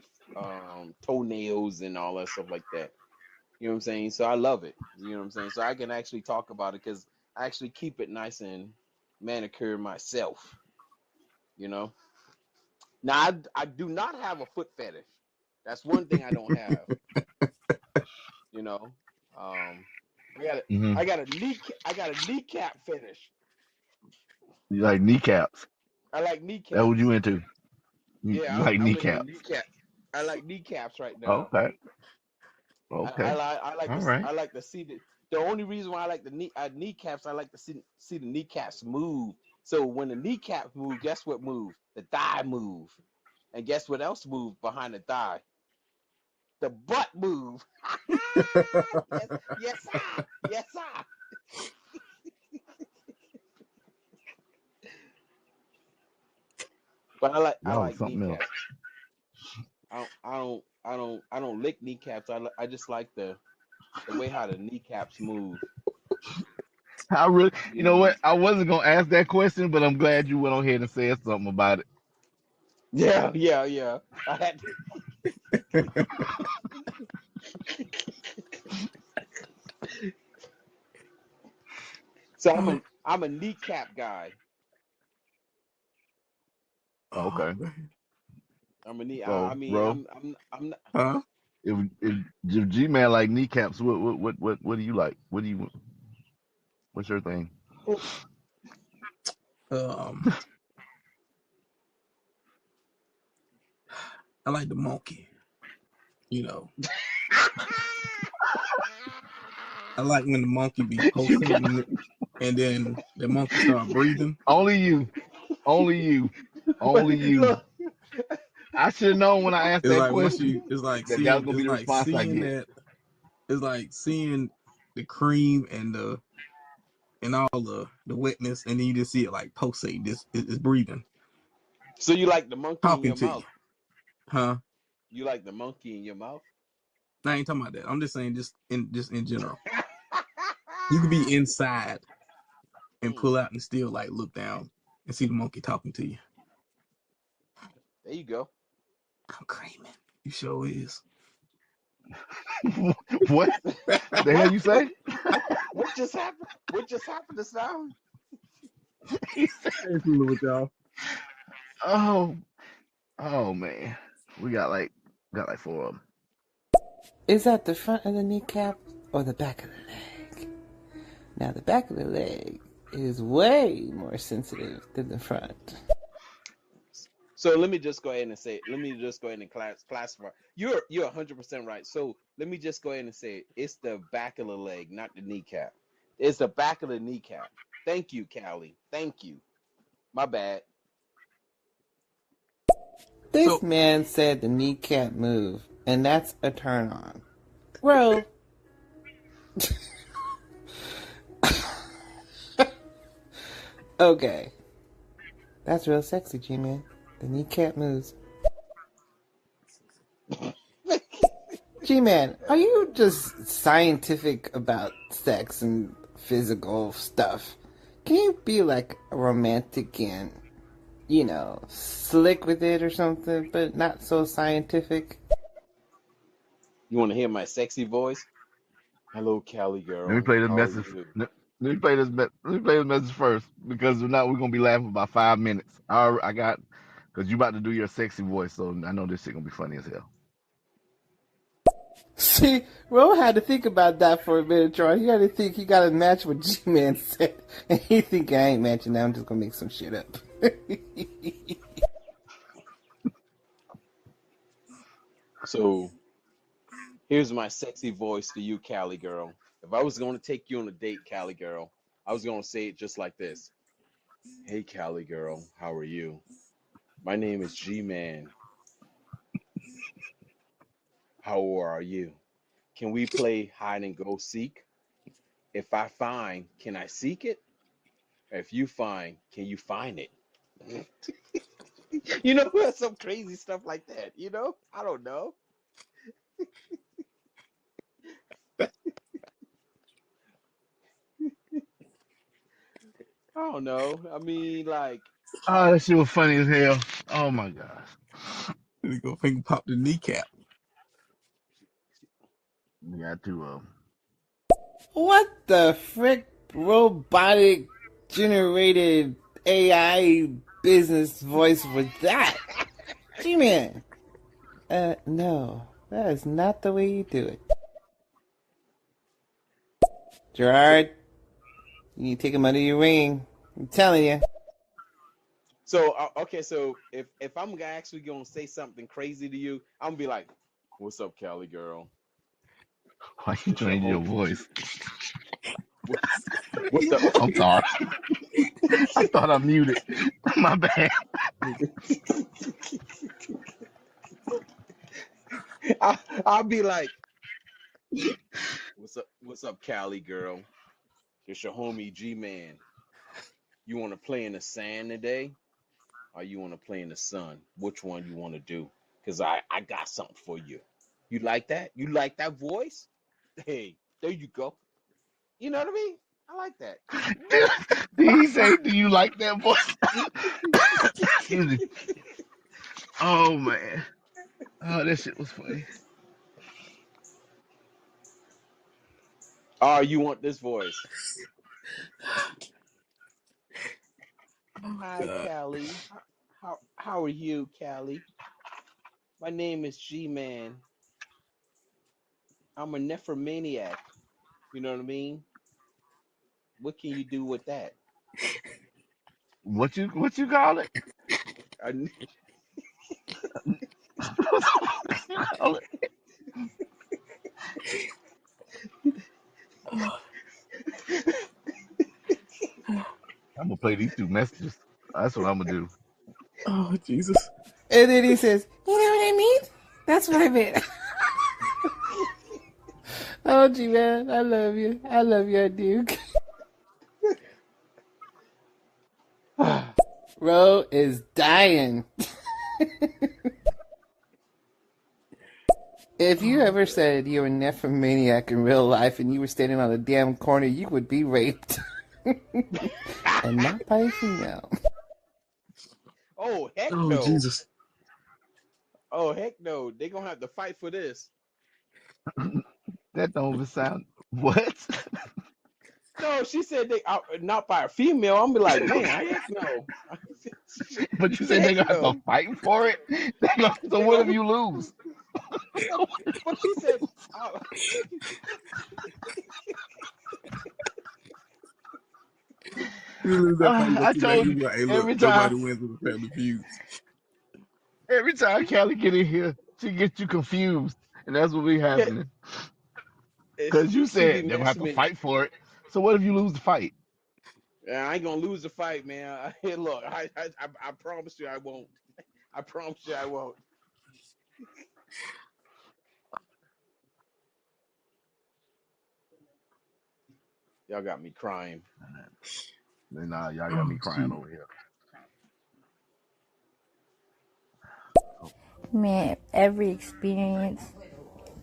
toenails and all that stuff like that. You know what I'm saying? So I love it. You know what I'm saying? So I can actually talk about it because I actually keep it nice and manicured myself. You know. Now I do not have a foot fetish. That's one thing I don't have. You know. Um, I got a Hmm. I got a kneecap fetish. You like kneecaps? I like That what you kneecaps. into? You Yeah, like I'm into kneecaps? kneecap. I like kneecaps right now. Okay. Okay. All right. I like to see the only reason why I like the kneecaps I like to see the kneecaps move. So when the kneecaps move, guess what move? The thigh move, and guess what else move behind the thigh? The butt move. Yes, yes, sir. Yes, sir. But I Y'all was like something else. kneecaps. I don't I don't lick kneecaps. I just like the way how the kneecaps move. I really, you know Yeah. what? I wasn't gonna ask that question, but I'm glad you went on ahead and said something about it. Yeah. I had so I'm a kneecap guy. Oh, Okay, man. I'm a knee. I so mean, bro, I'm not. Huh? if G man like kneecaps, what do you like? What's your thing? Um, I like the monkey. You know, I like when the monkey be You got pulsating and then the monkey start breathing. only you, only you, But only you. look, I should have known when I asked It's that like once question you, it's like that that was seeing, gonna it's be the like response I seeing get. that, it's like seeing the cream and all the wetness, and then you just see it like pulsate. This it's breathing, so you like the monkey in talking your to you, mouth? huh? You like the monkey in your mouth? I ain't talking about that. I'm just saying, just in general. You could be inside and Mm, pull out and still like look down and see the monkey talking to you. there you go. I'm creaming. You sure is. What the hell you say? What just happened? What just happened to sound? He said, I ain't fooling with y'all. oh, oh man, we got like four of them. Is that the front of the kneecap or the back of the leg? Now, the back of the leg is way more sensitive than the front. So let me just go ahead and say it. Let me just go ahead and classify. You're 100% right. So let me just go ahead and say it. It's the back of the leg, not the kneecap. It's the back of the kneecap. Thank you, Callie. Thank you. My bad. This So man said the kneecap move, and that's a turn on. Well, okay. That's real sexy, G-Man. The kneecap moves. G-Man, are you just scientific about sex and physical stuff? Can you be like romantic and, slick with it or something, but not so scientific? You want to hear my sexy voice? Hello, Callie Let me girl. play this How are message. you? Let me play this message first because if not, we're gonna be laughing about 5 minutes. I got because you about to do your sexy voice, so I know this shit gonna be funny as hell. See, Ro had to think about that for a minute, Troy. He had to think he got to match what G-Man said. And he think I ain't matching that. I'm just going to make some shit up. So here's my sexy voice to you, Callie girl. If I was going to take you on a date, Callie girl, I was going to say it just like this. Hey, Callie girl. How are you? My name is G-Man. How are you? Can we play hide and go seek? If I find, can I seek it? If you find, can you find it? You know, some crazy stuff like that. You know, I don't know. I don't know. I mean, like, Oh, that shit was funny as hell. Oh my gosh. you go finger pop the kneecap. We got two of them. What the frick robotic generated AI business voice was that? G-Man. No. That is not the way you do it. so, Gerard, you need to take him under your wing. I'm telling you. okay. So if I'm actually gonna say something crazy to you, I'm gonna be like, "What's up, Callie girl? Why you It's your changing your homie voice? What, what's up?" I'm sorry. I thought I muted. My bad. I'll be like, "What's up? What's up, Callie girl? It's your homie G-Man. You want to play in the sand today, or you want to play in the sun? Which one you want to do? Cause I got something for you." You like that? You like that voice? Hey, there you go. You know what I mean? I like that. Did he say, "Do you like that voice?" Excuse me. Oh man. Oh, that shit was funny. Oh, you want this voice? Oh Hi, God. Callie. How are you, Callie? My name is G-Man. I'm a nephromaniac. You know what I mean? What can you do with that? What you call it? I, What you call it? Oh, I'm gonna play these two messages. That's what I'm gonna do. oh Jesus. And then he says, "You know what I mean? That's what I meant." Oh, gee, man, I love you. I love you, Duke. Ro is dying. If you Oh, ever said you were a nymphomaniac in real life and you were standing on a damn corner, you would be raped. And not by a female. oh heck oh no! Jesus. Oh heck no! They're gonna have to fight for this. That don't even sound what? No, she said they not by a female. I'm be like, man, heck no. But you said they Heck gonna have to no. fight for it. So They what if gonna. you lose? But she said, You lose that fight, you gonna I sit back and told you you be like, hey look, every time. nobody wins with a family feud. Every time Callie get in here, she gets you confused, and that's what be yeah, happening. Cause you she be said they're gonna have messing to me. fight for it. So what if you lose the fight? Yeah, I ain't gonna lose the fight, man. Hey, look, I promise you I won't. I promise you I won't. Y'all got me crying. Then y'all got me Oh crying shoot. over here. Oh, Man, every experience,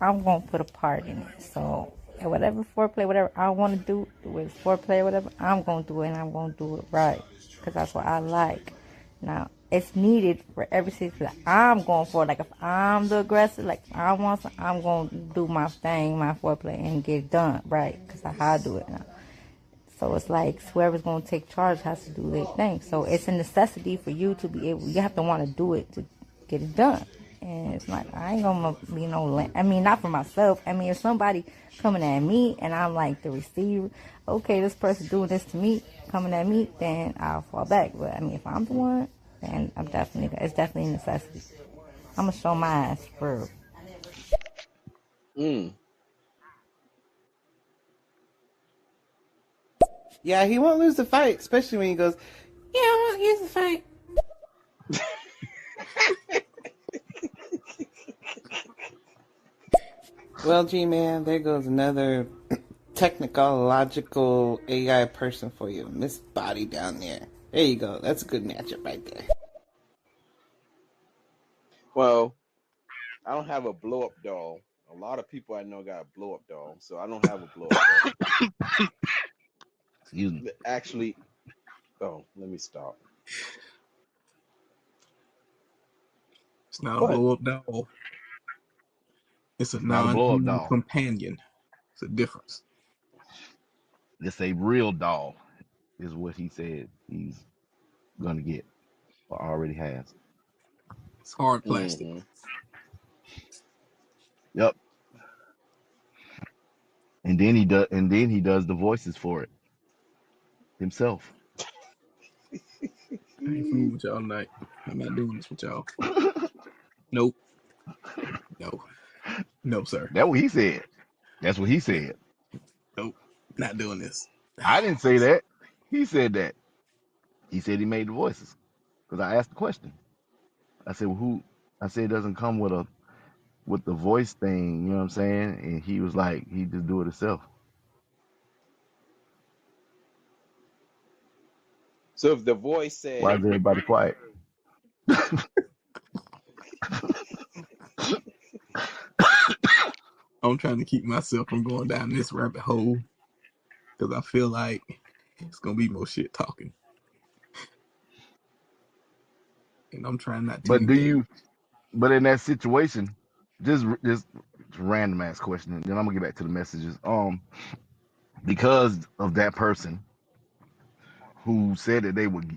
I'm gonna put a part in it. So, and whatever foreplay, whatever I want to do with foreplay, or whatever, I'm gonna do it, and I'm gonna do it right, because that's what I like. Now, it's needed for every situation that I'm going for. Like if I'm the aggressor, like if I want, some, I'm gonna do my thing, my foreplay, and get it done right, because that's how I do it now. So it's like whoever's going to take charge has to do their thing. So it's a necessity for you to be able, you have to want to do it to get it done. And it's like, I ain't going to be no, I mean, not for myself. I mean, if somebody coming at me and I'm like the receiver, okay, this person doing this to me, coming at me, then I'll fall back. But I mean, if I'm the one, then it's definitely a necessity. I'm going to show my ass for real. Mm. Yeah, he won't lose the fight, especially when he goes, "Yeah, I won't lose the fight." Well, G-Man, there goes another technological AI person for you. Miss Body down there. There you go. That's a good matchup right there. Well, I don't have a blow up doll. A lot of people I know got a blow up doll, so I don't have a blow up doll. excuse me. Actually, oh, let me stop. It's not a What? blow up doll. It's a It's not a blow up non-human doll. companion. It's a difference. It's a real doll, is what he said he's gonna get or already has. It's hard plastic. Hmm. Yep. And then he does the voices for it himself. I ain't fooling with y'all tonight. I'm not doing this with y'all. Nope. No. No, sir. That's what he said. That's what he said. Nope. Not doing this. I didn't say that. He said that. He said he made the voices because I asked the question. I said, well, who? I said it doesn't come with the voice thing. You know what I'm saying? And he was like, he just do it himself. So if the voice Why said, is everybody quiet? I'm trying to keep myself from going down this rabbit hole because I feel like it's gonna be more shit talking, and I'm trying not to But do engage. you? But in that situation, just random ass question, and then I'm gonna get back to the messages. Because of that person who said that they would,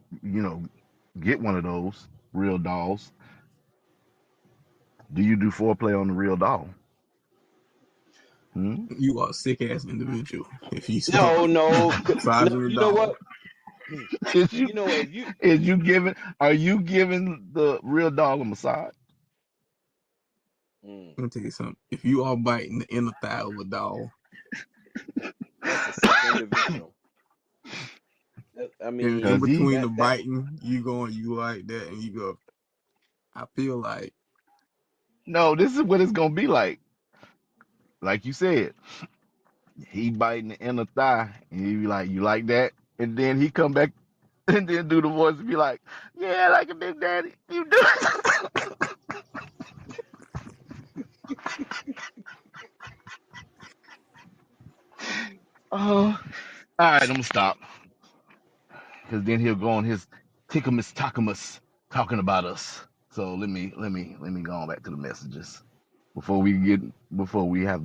get one of those real dolls. Do you do foreplay on the real doll? Hmm? You are a sick ass individual if you start No, no, no. massaging a You know dog. what? Is you You know, if you is you giving? Are you giving the real doll a massage? mm, Let me tell you something. If you are biting the inner thigh of a dog, that's a sick individual. I and in Cause mean he between that the that biting, you like that, and you go, I feel like, no, this is what it's gonna be like. Like you said, he biting the inner thigh, and he be like, "You like that?" And then he come back and then do the voice and be like, "Yeah, like a big daddy, you do." Oh, all right, I'm gonna stop because then he'll go on his Tinkamus Takamus talking about us. So let me go on back to the messages before we have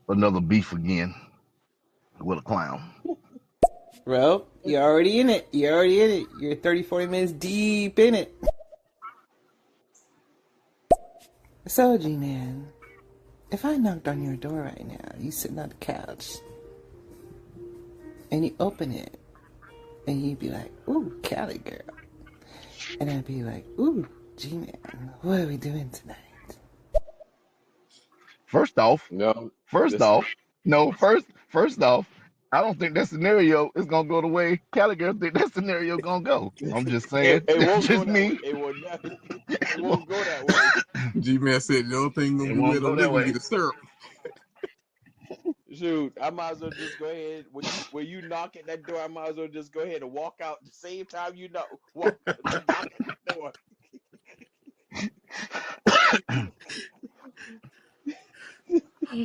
another beef again with a clown. Well, you're already in it. You're already in it. You're 30, 40 minutes deep in it. So, G-Man, if I knocked on your door right now, you sitting on the couch, and you open it, and you'd be like, ooh, Cali girl. And I'd be like, ooh, G-Man, what are we doing tonight? First off, no. first Listen, off, no, first off, I don't think that scenario is gonna go the way Cali girl think that scenario gonna go. I'm just saying, it that's won't go just that way. me. It will not. It It won't, won't go that way. G-Man said, the only thing gonna it be won't wet go over there that gonna be way. the syrup. Shoot, I might as well just go ahead when you knock at that door. I might as well just go ahead and walk out the same time you know walk knock at that door.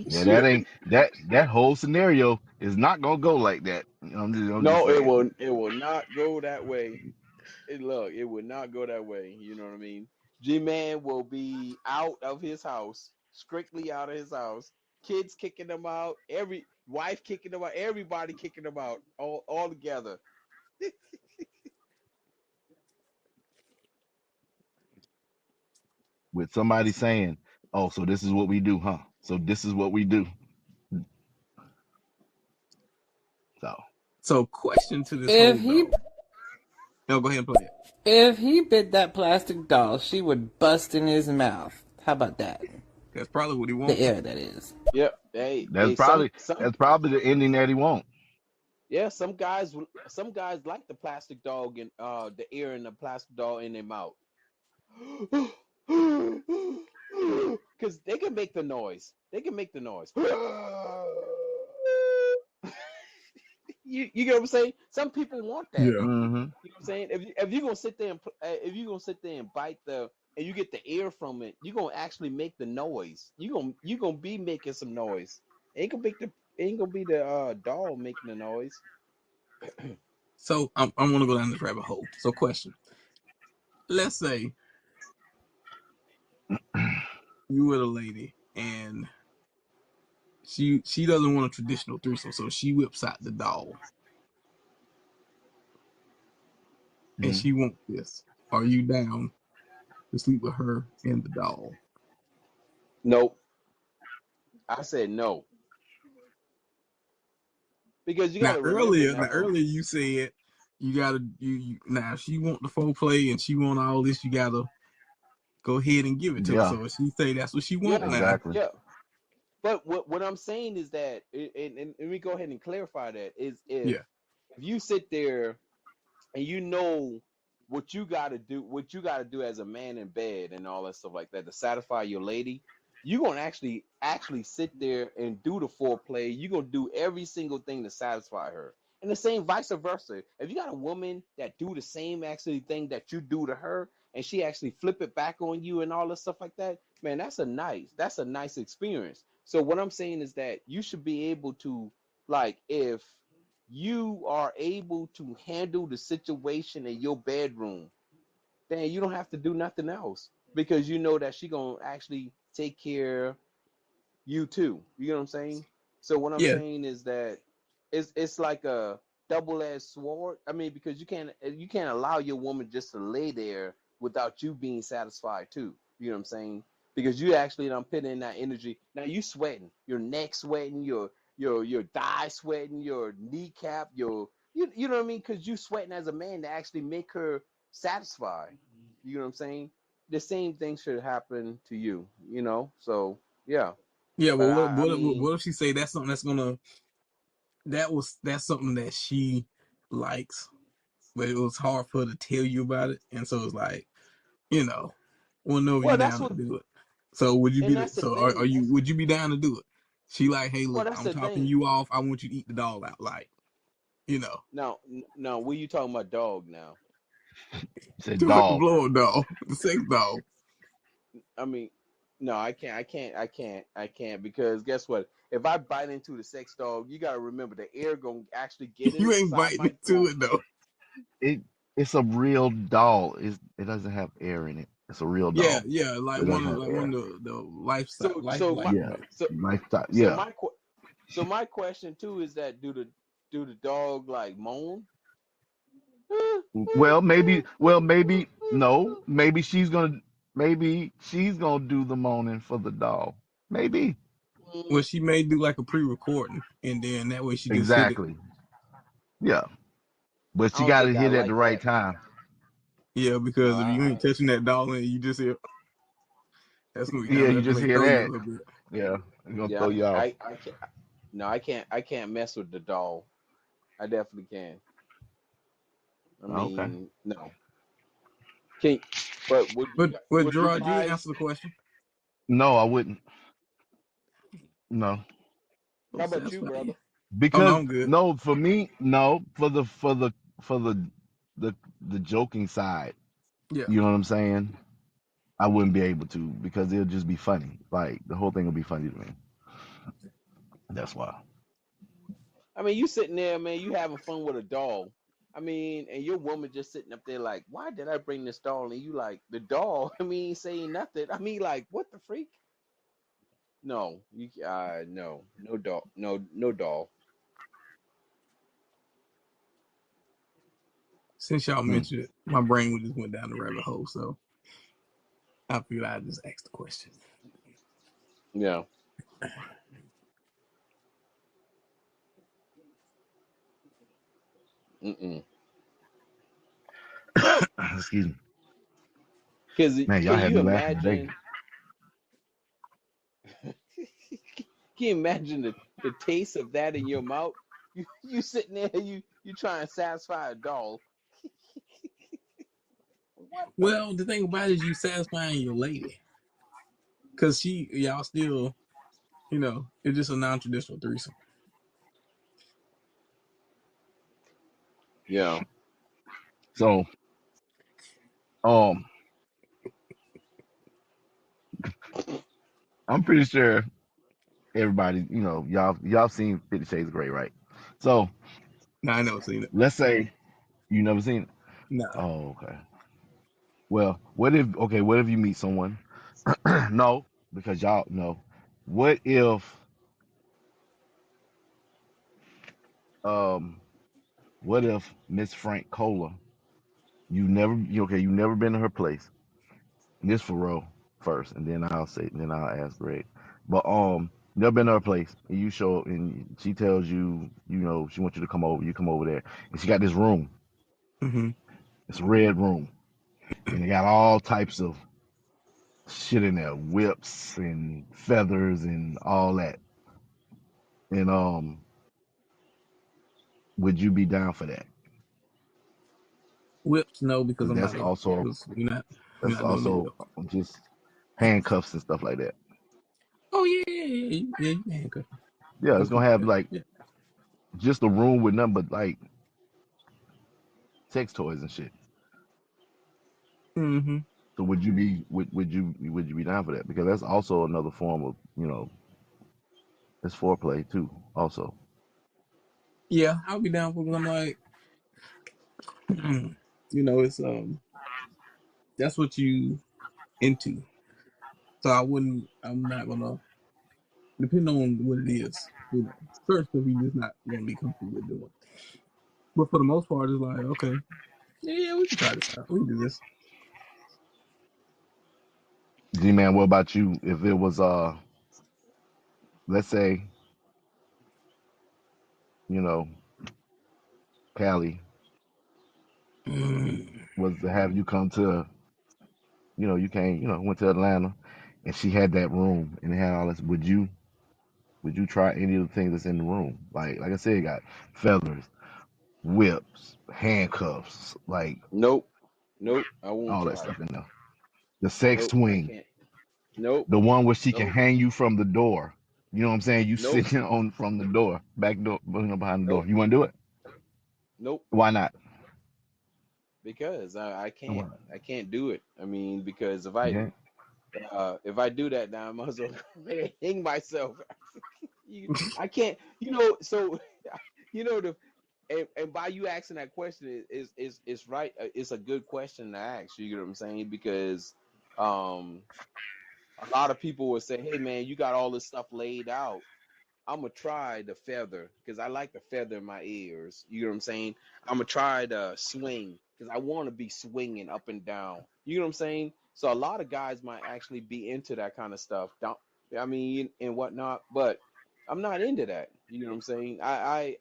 Yeah, that Shoot. ain't that whole scenario is not gonna go like that. I'm just No, saying. it will not go that way. Look, it would not go that way. You know what I mean? G Man will be out of his house, strictly out of his house. Kids kicking him out, every wife kicking him out, everybody kicking him out, all together. With somebody saying, "Oh, so this is what we do, huh? So this is what we do." So So, question to this If whole he though. No, go ahead and play it. if he bit that plastic doll, she would bust in his mouth. How about that? That's probably what he The wants. air, that is. Yep. Hey, that's hey, probably some that's probably the ending that he wants. yeah, some guys like the plastic dog and the ear and the plastic dog in their mouth. Cause they can make the noise. They can make the noise. You get what I'm saying? Some people want that. Yeah. Hmm. You know what I'm saying? If you're gonna sit there and if you're gonna sit there and bite the and you get the air from it, you're gonna actually make the noise. You gonna be making some noise. Ain't gonna be the doll making the noise. So, I want to go down this rabbit hole. So, question. Let's say you with a lady and she doesn't want a traditional threesome, so she whips out the doll and Hmm. she wants this. Are you down to sleep with her and the doll? Nope. I said no because you got Now to remember earlier, now now. earlier you said you gotta now if she want the foreplay and she want all this, you gotta go ahead and give it to her. Yeah, So if she say that's what she want Yeah, now, exactly. yeah. But what I'm saying is that, and let me go ahead and clarify that is yeah. if you sit there and you know what you got to do as a man in bed and all that stuff like that to satisfy your lady, you're gonna actually sit there and do the foreplay. You're gonna do every single thing to satisfy her, and the same vice versa. If you got a woman that do the same actually thing that you do to her, and she actually flip it back on you and all this stuff like that, man, that's a nice experience. So what I'm saying is that you should be able to, like, if you are able to handle the situation in your bedroom, then you don't have to do nothing else, because you know that she gonna actually take care you too. You know what I'm saying? So what I'm Yeah, saying is that it's like a double-edged sword. I mean, because you can't allow your woman just to lay there without you being satisfied too. You know what I'm saying? Because you actually done put in that energy. Now you sweating, your neck sweating, your thigh sweating, your kneecap, you know what I mean? Because you sweating as a man to actually make her satisfied. You know what I'm saying? The same thing should happen to you. So yeah. yeah. But But what I what if, mean, what if she say that's something that's gonna that's something that she likes, but it was hard for her to tell you about it, and so it's like, you know, we'll know if well, you that's down to what, do it. So would you and be that's the so are thing. you would you be down to do it? She like, hey, Well, look, that's I'm the topping thing. you off. I want you to eat the dog out, like, you know, Now, what are you talking about, dog? Now, Said do it the dog. blow up dog, the sex dog. I mean, no, I can't, because guess what? If I bite into the sex dog, you got to remember the air gonna actually get in You it, ain't so I biting might into throw. it though. It it's a real doll. It doesn't have air in it. It's a real Yeah, doll. yeah, It doesn't have like one air. of the lifestyle So, life so my, like Yeah, so, lifestyle. so Yeah. my, so my question too is that do the dog like moan? Well, maybe no. Maybe she's gonna do the moaning for the doll. Maybe. well, she may do like a pre-recording, and then that way she just hit it. Exactly. Yeah. But I she don't got to think I hit it at the like right that. time. Yeah, No, because if you ain't touching that dog and you just hit, that's gonna be Yeah, kind of you that just play hear throw you a that. little bit. Yeah, it's gonna yeah, throw you off. I can't. No, I can't mess with the dog. I definitely can. I Okay. mean, no. Can but But would you Gerard, you didn't guys? answer the question. No, I wouldn't. No. So How about you, satisfying. brother? Oh no, Because I'm good. no, for me, no, for the the joking side. Yeah. You know what I'm saying? I wouldn't be able to because it'll just be funny. Like the whole thing will be funny to me. That's why. I mean, you sitting there, man. You having fun with a doll. I mean, and your woman just sitting up there like, why did I bring this doll? And you like the doll. I mean, saying nothing. I mean, like, what the freak? No, no doll, no doll. Since y'all Hmm. mentioned it, my brain just went down the rabbit hole, so I figured I'd just ask the question. Yeah. Mm-mm. Excuse me. Cause Man, y'all can had you me laughing today. imagine? Can you imagine the taste of that in your mouth? You sitting there, you trying to satisfy a doll. What the? Well, the thing about it is you satisfying your lady, cause y'all still, it's just a non-traditional threesome. Yeah. So, um, I'm pretty sure everybody, y'all seen 50 Shades of Grey, right? So Nah, I never seen it. let's say you never seen it. Nah. Oh, okay. Well, what if you meet someone? No, because y'all know. What if um what if Miss Frank Cola, you never been to her place. This for real first, and then I'll ask Greg. But never been to her place, and you show up, and she tells you, she wants you to come over. You come over there, and she got this room. Mm-hmm. It's a red room, and they got all types of shit in there, whips and feathers and all that. And would you be down for that? Whips, no, because Because I'm not a. Because we're that's not doing the also whip. just handcuffs and stuff like that. Oh yeah, yeah, yeah, yeah. You can handcuff. Yeah, I'm it's cool gonna with have that. like Yeah. just a room with nothing but like sex toys and shit. Mm-hmm. So would you be down for that? Because that's also another form of it's foreplay too. Also, Yeah, I'll be down for it. I'm like, it's that's what you into. So I'm not gonna depend on what it is. Certain stuff you just not gonna be comfortable with doing. But for the most part, it's like, okay, yeah, we can try this out. We can do this. G man, what about you? If it was let's say you know Callie Mm. was to have you come to you came went to Atlanta, and she had that room and it had all this. Would you try any of the things that's in the room? Like I said, it got feathers, whips, handcuffs, like Nope. Nope. I won't all that try it. stuff in there. The sex Nope. I swing, can't. Nope. the one where she can Nope. hang you from the door. You know what I'm saying? You Nope. sitting on from the door, back door, behind the door. Nope. You want to do it? Nope. Why not? Because I Why can't. not? I can't do it. I mean, because Okay. if I do that now, I might as well hang myself. I can't. So the and by you asking that question is right. It's a good question to ask. You know what I'm saying? Because um, a lot of people will say, "Hey, man, you got all this stuff laid out. I'm gonna try the feather because I like the feather in my ears. You know what I'm saying? I'm gonna try the swing because I want to be swinging up and down. You know what I'm saying? So a lot of guys might actually be into that kind of stuff. Don't I mean and whatnot? But I'm not into that. You know what I'm saying?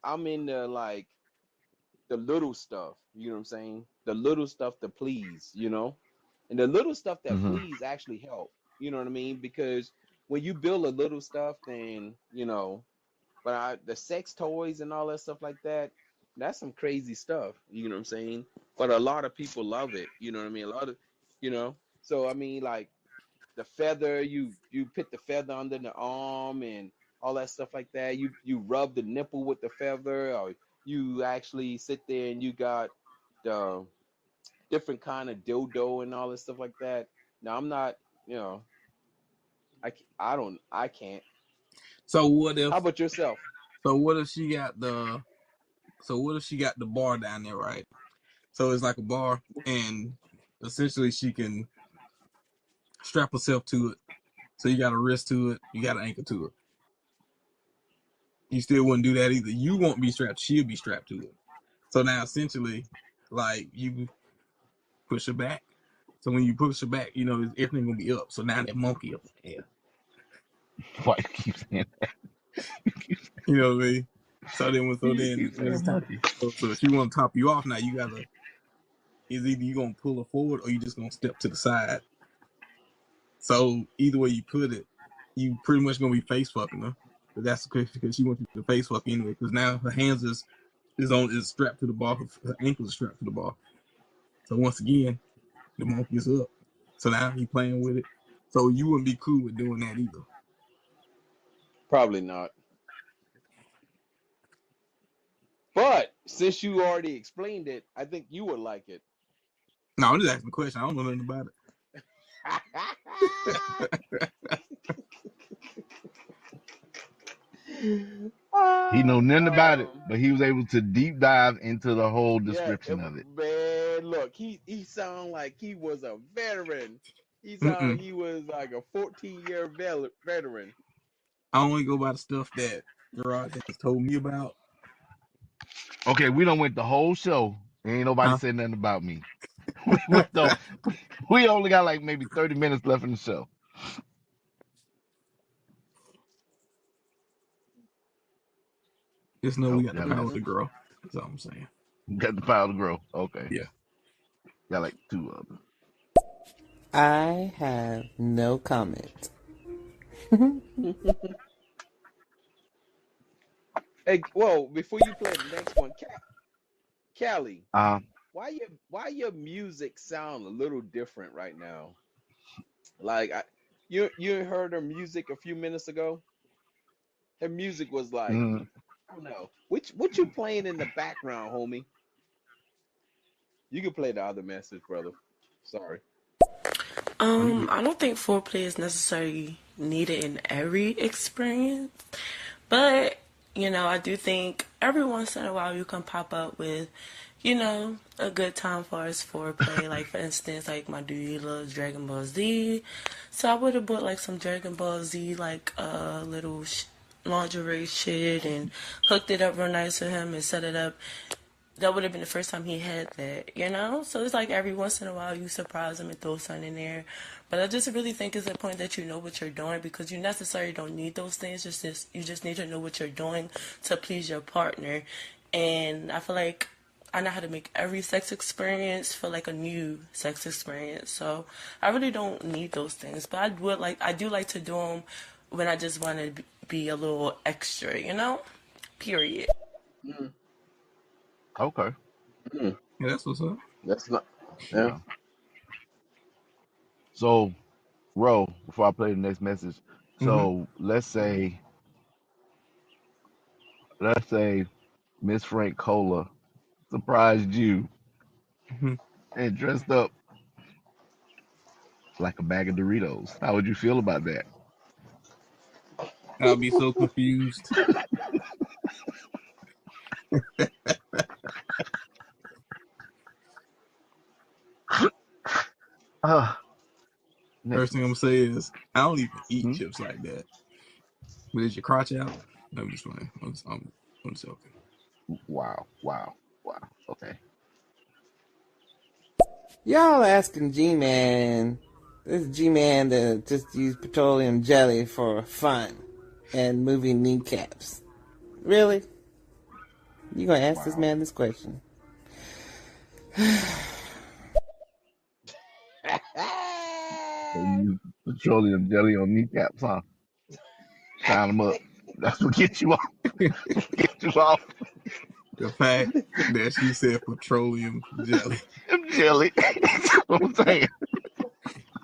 I'm into like the little stuff. You know what I'm saying? The little stuff to please. And the little stuff that Hmm. please actually help. You know what I mean? Because when you build a little stuff, then but the sex toys and all that stuff like that, that's some crazy stuff. You know what I'm saying? But a lot of people love it. You know what I mean? A lot of, you know. So I mean, like the feather, you put the feather under the arm and all that stuff like that. You rub the nipple with the feather, or you actually sit there and you got the different kind of dildo and all that stuff like that. Now I'm not, you know, I don't, I can't. So what if? How about yourself? So what if she got the? So what if she got the bar down there, right? So it's like a bar, and essentially she can strap herself to it. So you got a wrist to it, you got an ankle to it. You still wouldn't do that either. You won't be strapped; she'll be strapped to it. So now essentially, like you push her back. So when you push her back, everything gonna be up. So now that monkey up in the air. Why you keep saying You know what I mean? So then you just keep when it's saying time, monkey? so if she want to top you off, now you gotta is either you gonna pull her forward or you just gonna step to the side. So either way you put it, you pretty much gonna be face fucking her. But that's because she wants you to face fuck anyway. Because now her hands is strapped to the bar, her ankles are strapped to the bar. So once again, the monkey is up. So now he playing with it. So you wouldn't be cool with doing that either. Probably not. But since you already explained it, I think you would like it. No, I'm just asking a question. I don't know nothing about it. He know nothing about it, Um, but he was able to deep dive into the whole yeah, description of it. man, look, he sounded like he was a veteran. He sounded like Mm-mm. he was like a 14-year veteran. I only go by the stuff that Gerard has told me about. Okay, we don't went the whole show. Ain't nobody Huh? said nothing about me. We went the, we only got like maybe 30 minutes left in the show. Just know we Oh, got the y'all power missed to it. grow. That's all I'm saying. Got the power to grow. Okay. Yeah. Got like two of them. I have no comment. Hey, well, before you play the next one, Callie, Uh, why your music sound a little different right now? Like you heard her music a few minutes ago. Her music was like, mm, I don't know. Which what you playing in the background, homie? You can play the other message, brother. Sorry. Mm-hmm. I don't think foreplay is necessarily needed in every experience, but I do think every once in a while you can pop up with, a good time for us foreplay. Like for instance, like my dude loves Dragon Ball Z, so I would have bought like some Dragon Ball Z like little lingerie shit and hooked it up real nice for him and set it up. That would have been the first time he had that. So it's like every once in a while you surprise him and throw something in there. But I just really think it's important that you know what you're doing, because you necessarily don't need those things. You just need to know what you're doing to please your partner. And I feel like I know how to make every sex experience feel like a new sex experience. So I really don't need those things. But I do like to do them when I just want to be a little extra. Period. Mm, Okay. mm. Yeah, that's what's up. That's not. Yeah. Yeah. So, Ro, before I play the next message, Mm-hmm. so let's say Miss Frank Cola surprised you Mm-hmm. and dressed up like a bag of Doritos. How would you feel about that? I'll be so confused. Uh, next First thing I'm gonna message. say is I don't even eat Hmm? chips like that. But is your crotch out? I'm just playing. I'm just joking. Wow, wow, wow. Okay. Y'all asking G-Man, this G-Man that just used petroleum jelly for fun and movie kneecaps. Really? You gonna ask this Wow. man this question? So you use petroleum jelly on kneecaps, huh? Shine them up. That's what gets you off. Get you off The fact that she said petroleum jelly. them jelly. That's what I'm saying.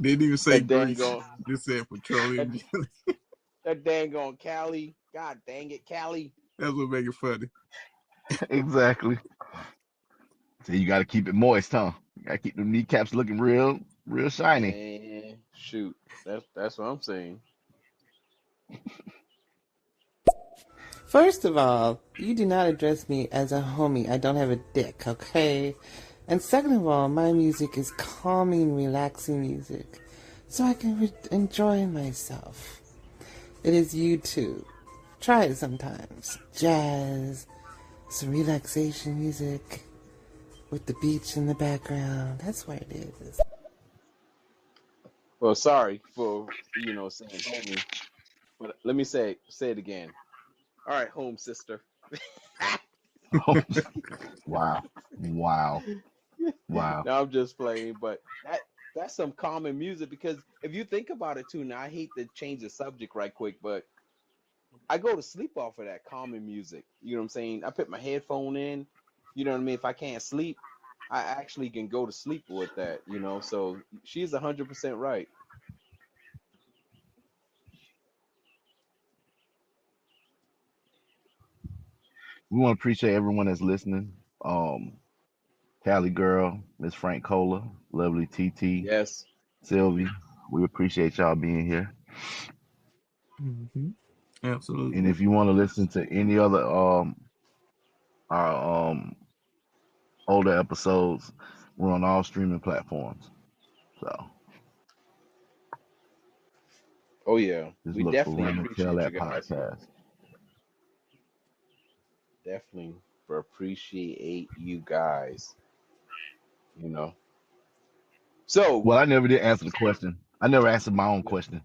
Didn't even say that dang grease. on Just said that petroleum jelly. that dang on Cali. God dang it, Cali. That's what make it funny. Exactly. So you got to keep it moist, huh? You got to keep them kneecaps looking real, real shiny. Man, shoot. That's what I'm saying. First of all, you do not address me as a homie. I don't have a dick, okay? And second of all, my music is calming, relaxing music, so I can enjoy myself. It is YouTube. Try it sometimes. Jazz, some relaxation music with the beach in the background. That's what it is. Well, sorry for saying homie, but let me say it again. All right, home sister. Wow. Wow. Wow. Now I'm just playing, but that's some common music because if you think about it too, now I hate to change the subject right quick, but I go to sleep off of that common music. You know what I'm saying? I put my headphone in, you know what I mean? If I can't sleep, I actually can go to sleep with that. So she's 100% right. We want to appreciate everyone that's listening. Um, Cali Girl, Miss Frank Cola, lovely TT, Yes. Sylvie. We appreciate y'all being here. Mm-hmm. And Absolutely. if you want to listen to any other our older episodes, we're on all streaming platforms. So Oh yeah. just We look for definitely Run and Tell appreciate you That guys. podcast. Definitely for appreciate you guys. You know. So Well, I never did answer the question. I never answered my own question.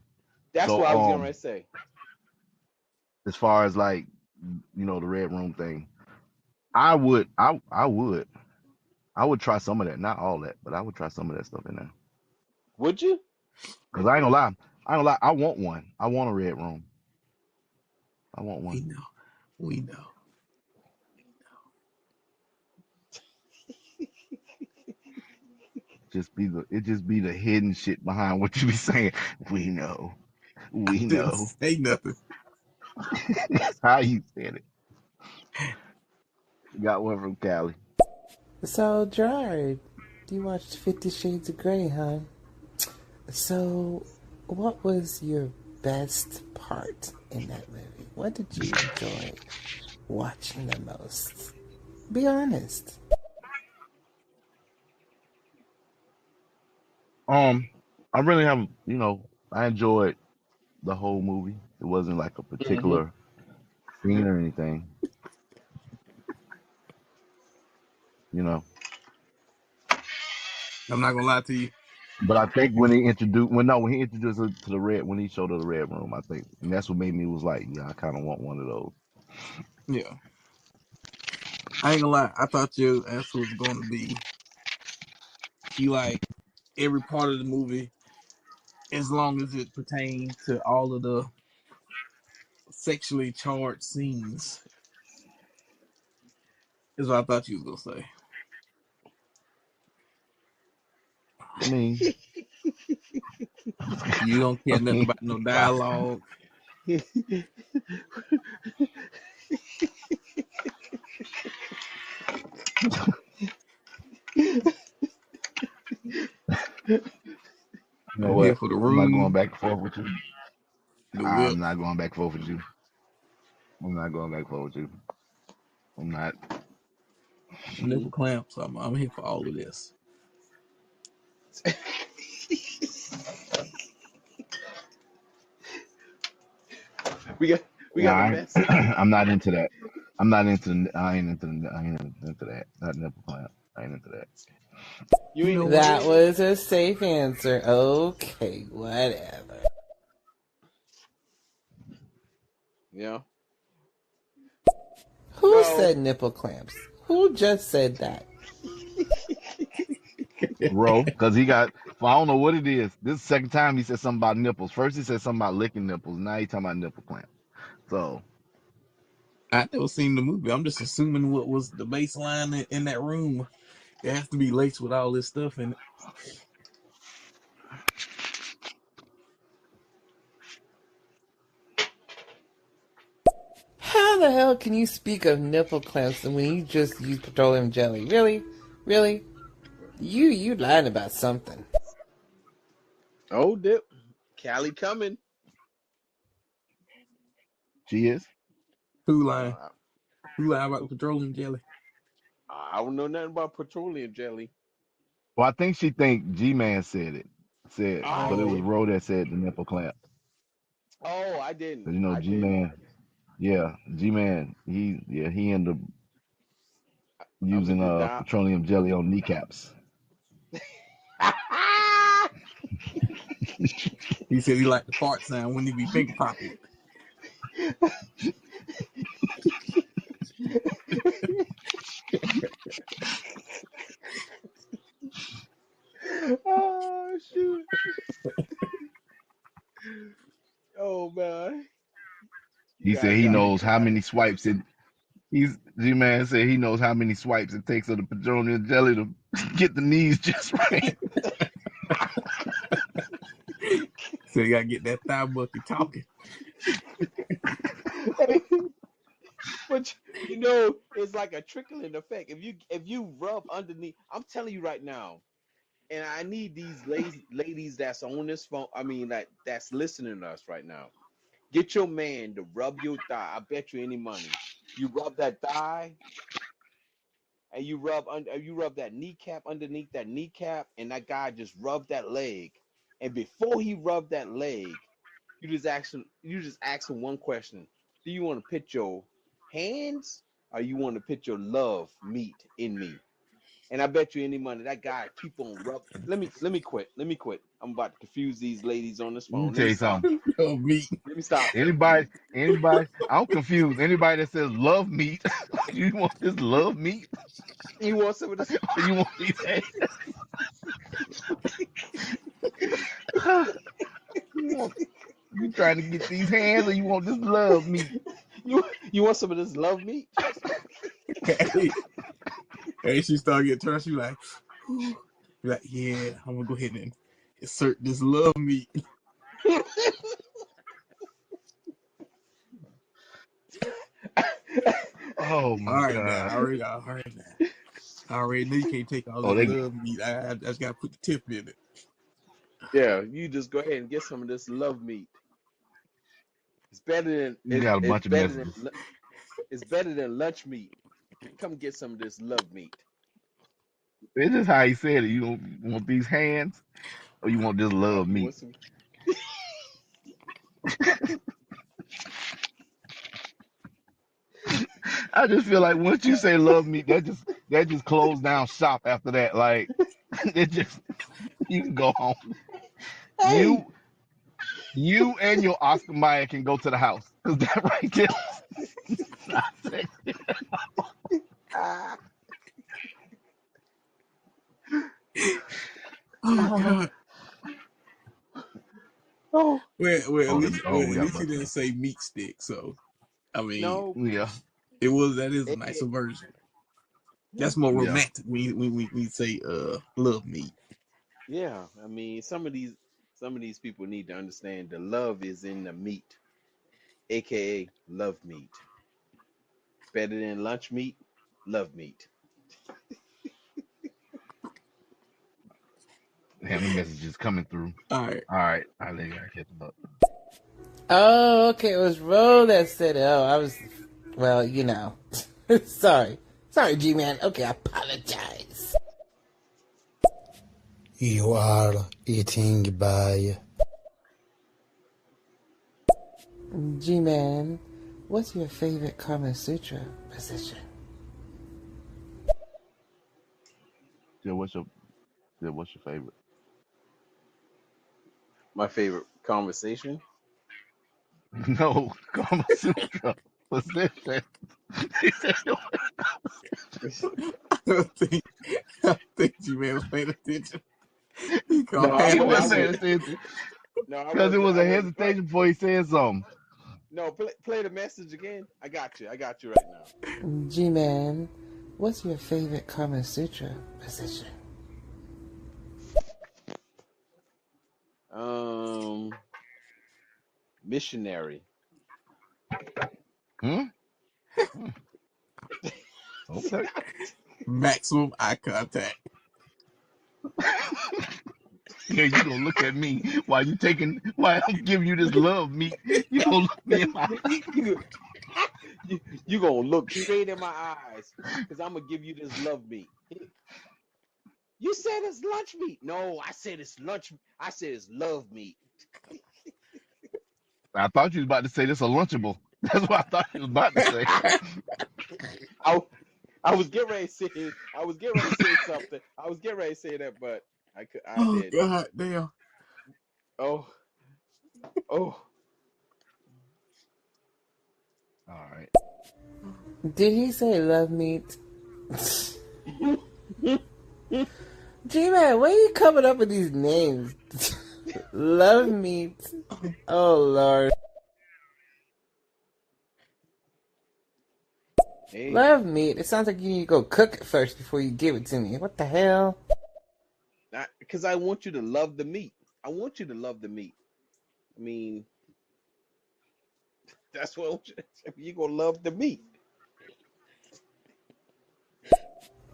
that's So what I was gonna say. as far as like the red room thing, I would try some of that, not all that, but I would try some of that stuff in there. Would you? Cause I ain't gonna lie, I want one. I want a red room. I want We one. know. We know. It just be the hidden shit behind what you be saying. We know. We Didn't know. say nothing. That's how you said it. Got one from Cali. So, Gerard, you watched 50 Shades of Grey, huh? So, what was your best part in that movie? What did you enjoy watching the most? Be honest. I really have, I enjoyed the whole movie. It wasn't like a Hmm. particular scene or anything, you know. I'm not gonna lie to you. But I think when he introduced it to the red, when he showed her the red room, I think, and that's what made me was like, yeah, I kind of want one of those. Yeah, I ain't gonna lie. I thought your answer was gonna be you like every part of the movie as long as it pertained to all of the sexually charged scenes. Is what I thought you was gonna say. I mean, You don't I care nothing mean, about no wow. dialogue. You know I'm here what? for the I'm not going room, back and forth with you. the I'm whip, not going back and forth with you. I'm not going back and forth with you. I'm not. nipple clamps. I'm here for all of this. we got we Nah, got a message. I'm not into that. I'm not into. I ain't into that. Not nipple clamp. I ain't into that. You You ain't know you what? That ain't was a safe answer. Okay, whatever. yeah. Who No. said nipple clamps? Who just said that? Bro, because he got. Well, I don't know what it is. This is the second time he said something about nipples. First he said something about licking nipples. Now he talking about nipple clamp. So I never seen the movie. I'm just assuming what was the baseline in that room. It has to be laced with all this stuff in it. How the hell can you speak of nipple clamps when you just use petroleum jelly? Really? Really? You lying about something. Oh, dip. Callie coming. she is. Who lying? Uh, Who lying about the petroleum jelly? I don't know nothing about petroleum jelly. Well, I think she think G Man said it. Said, I but it Oh, was didn't. Ro that said the nipple clamp. Oh, I 'Cause didn't. you know I G didn't. Man. Yeah, G Man. He ended up I'm gonna using get down. petroleum jelly on kneecaps. he said he liked the fart sound when he be finger popping. Oh shoot. Oh man. He Yeah, said he yeah, I'm gonna knows get how down. many swipes it. He's G Man said he knows how many swipes it takes of the petroleum jelly to get the knees just right. So you gotta get that thigh bucket talking. But it's like a trickling effect. If you rub underneath, I'm telling you right now, and I need these ladies that's on this phone. I mean, that's listening to us right now. Get your man to rub your thigh. I bet you any money. You rub that thigh, and you rub that kneecap underneath that kneecap, and that guy just rubbed that leg. And before he rubbed that leg, you just ask him one question: Do you want to put your hands, or you want to put your love meat in me? And I bet you any money that guy keep on rub. Let me quit. Let me quit. I'm about to confuse these ladies on this Let me phone. Let tell me you stop. something. Oh, me. Let me stop. Anybody, I'm confused. Anybody that says love meat, you want this love meat, You want some of this? or you want these hands? you want you trying to get these hands, or you want this love meat? You want some of this love meat? Hey, hey, she started getting turned. She like, whew. Be like, yeah, I'm gonna go ahead and insert this love meat. Oh All my right, now, god! all right, now. I already know you can't take all Oh, this they love meat. I just gotta put the tip in it. Yeah, you just go ahead and get some of this love meat. It's better than You got a it's bunch of better than messages. it's better than lunch meat. Come get some of this love meat. It's just how he said it. You want these hands, or you want this love You meat? want some? I just feel like once you say love meat, that just closed down shop after that. Like it just you can go home. Hey, You you and your Oscar Mayer can go to the house because that right there was not sexy. ah, Oh Oh, God. oh Well, oh, well, we at got a least he bunch of didn't them. say meat stick. So, I mean, no, Yeah, that is a AK, nicer version. yeah, That's more yeah. romantic. We say love meat. yeah. I mean, some of these people need to understand the love is in the meat, aka love meat. Better than lunch meat, love meat. Damn, the message is coming through. All right. All right, let you catch up. Oh, okay. It was Ro that said it. Oh, I was. Well, sorry. Sorry, G Man. Okay, I apologize. You are eating by G Man, what's your favorite Kama Sutra position? Yeah, what's your favorite? My favorite conversation. No, Kama Sutra position. He said, I think I think G-Man was paying attention. He No, called I, he half wa- I wasn't that paying was. shit. attention No, I because it wasn't. was I a wasn't. hesitation before he said something. No, play the message again. I got you. I got you right now. G Man, what's your favorite Kama Sutra position? Missionary. Hmm? Hmm. Okay. Maximum eye contact. Yeah, you gonna look at me while I'm giving you this love meat. You gonna look me in my you, you gonna look straight in my eyes because I'm gonna give you this love meat. You said it's lunch meat. No, I said it's lunch. I said it's love meat. I thought you was about to say this a lunchable. That's what I thought you was about to say. I I was getting ready to say I was getting ready to say something. I was getting ready to say that, but I Oh didn't. God damn. Oh oh. All right. Did he say love meat? G Man, where you coming up with these names? Love meat. Oh Lord. Hey, Love meat. It sounds like you need to go cook it first before you give it to me. What the hell? because I want you to love the meat. I want you to love the meat. I mean, that's what you gonna love the meat.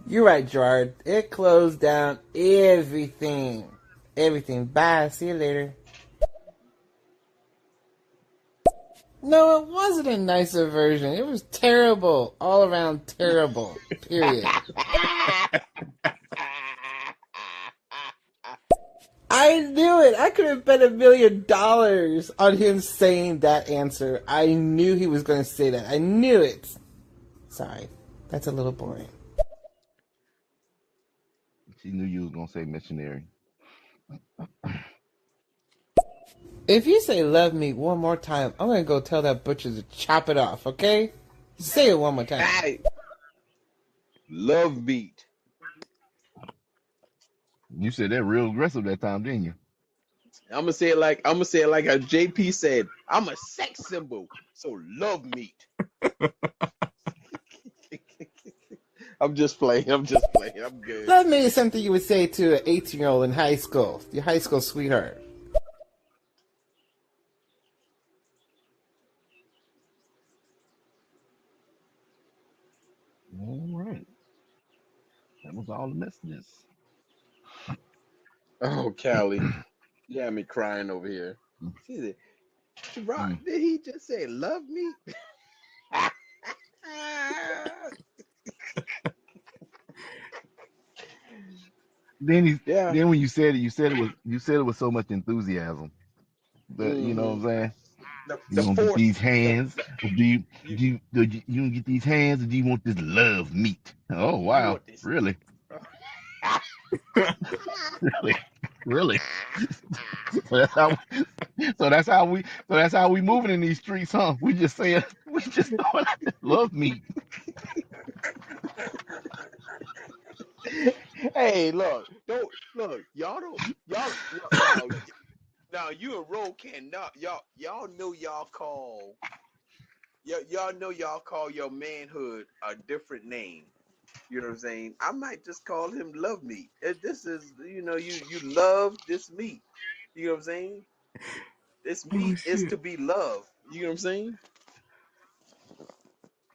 You're right, Gerard. It closed down everything. Everything. Bye. See you later. No, it wasn't a nicer version. It was terrible. All around terrible. Period. I knew it. I could have bet $1 million on him saying that answer. I knew he was going to say that. I knew it. Sorry. That's a little boring. She knew you was gonna say missionary. If you say love me one more time, I'm going to go tell that butcher to chop it off, okay? Say it one more time. I love meat. You said that real aggressive that time, didn't you? I'm gonna say it like a JP said. I'm a sex symbol, so love meat. I'm just playing. I'm just playing. I'm good. Love me is something you would say to an 18-year-old in high school, your high school sweetheart. All right. That was all the messages. Oh, Callie. Yeah, me crying over here. She said, Gerard, Mm. did he just say love me? Then he, Yeah. then when you said it with so much enthusiasm. But you know what Hmm. I'm saying? You The gonna get these force. hands? Or You you gonna get these hands, or do you want this love meat? Oh you wow, want this? really, really, really. So that's how. that's how we moving in these streets, huh? We just saying we just throwing out this love meat. Hey, look, don't look. Y'all don't. Y'all now. Now you and Ro cannot. Y'all know y'all know y'all call your manhood a different name. You know what I'm saying? I might just call him Love Meat. This is, you love this meat. You know what I'm saying? This Oh meat is shit. to be loved. You know what I'm saying?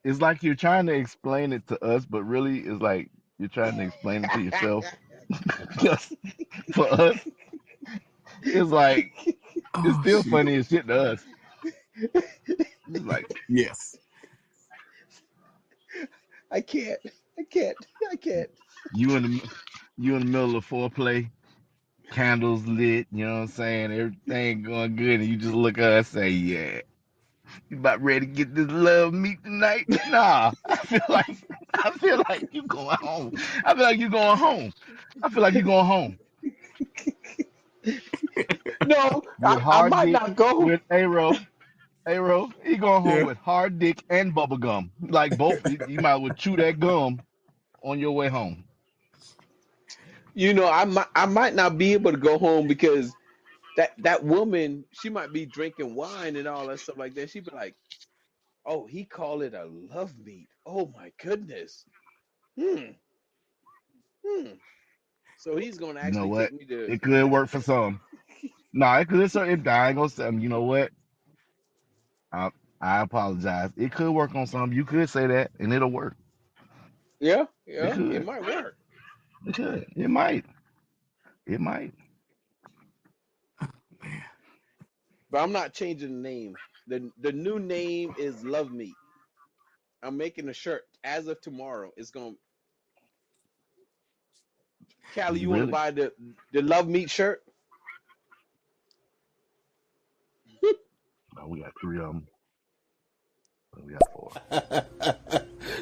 It's like you're trying to explain it to us, but really, it's like you're trying to explain it to yourself. Because for us, it's like it's Oh still shit. funny as shit to us. It's like Yes. I can't. I can't. I can't. you in the you in the middle of foreplay, candles lit, you know what I'm saying? Everything going good, and you just look at us and say, "Yeah, you about ready to get this love meat tonight?" Nah, I feel like you going home. I feel like you going home. I feel like you going home No, with I hard might dick not go. with Arrow, he going home Yeah. with hard dick and bubble gum. Like both, you might as well chew that gum on your way home. I might not be able to go home because that woman, she might be drinking wine and all that stuff like that. She'd be like, "Oh, he called it a love meat. Oh my goodness. Hmm. Hmm." So he's gonna You know actually what? take me to. It could work for some. Nah, it could. So if I ain't gonna say, you know what? I I apologize. It could work on some. You could say that, and it'll work. Yeah, It yeah, it could. might work. It could. It might. It might. Man. But I'm not changing the name. The new name is Love Meat. I'm making a shirt as of tomorrow. It's gonna Callie, you want to Really? buy the Love Meat shirt? Oh, we got three of them. We got four.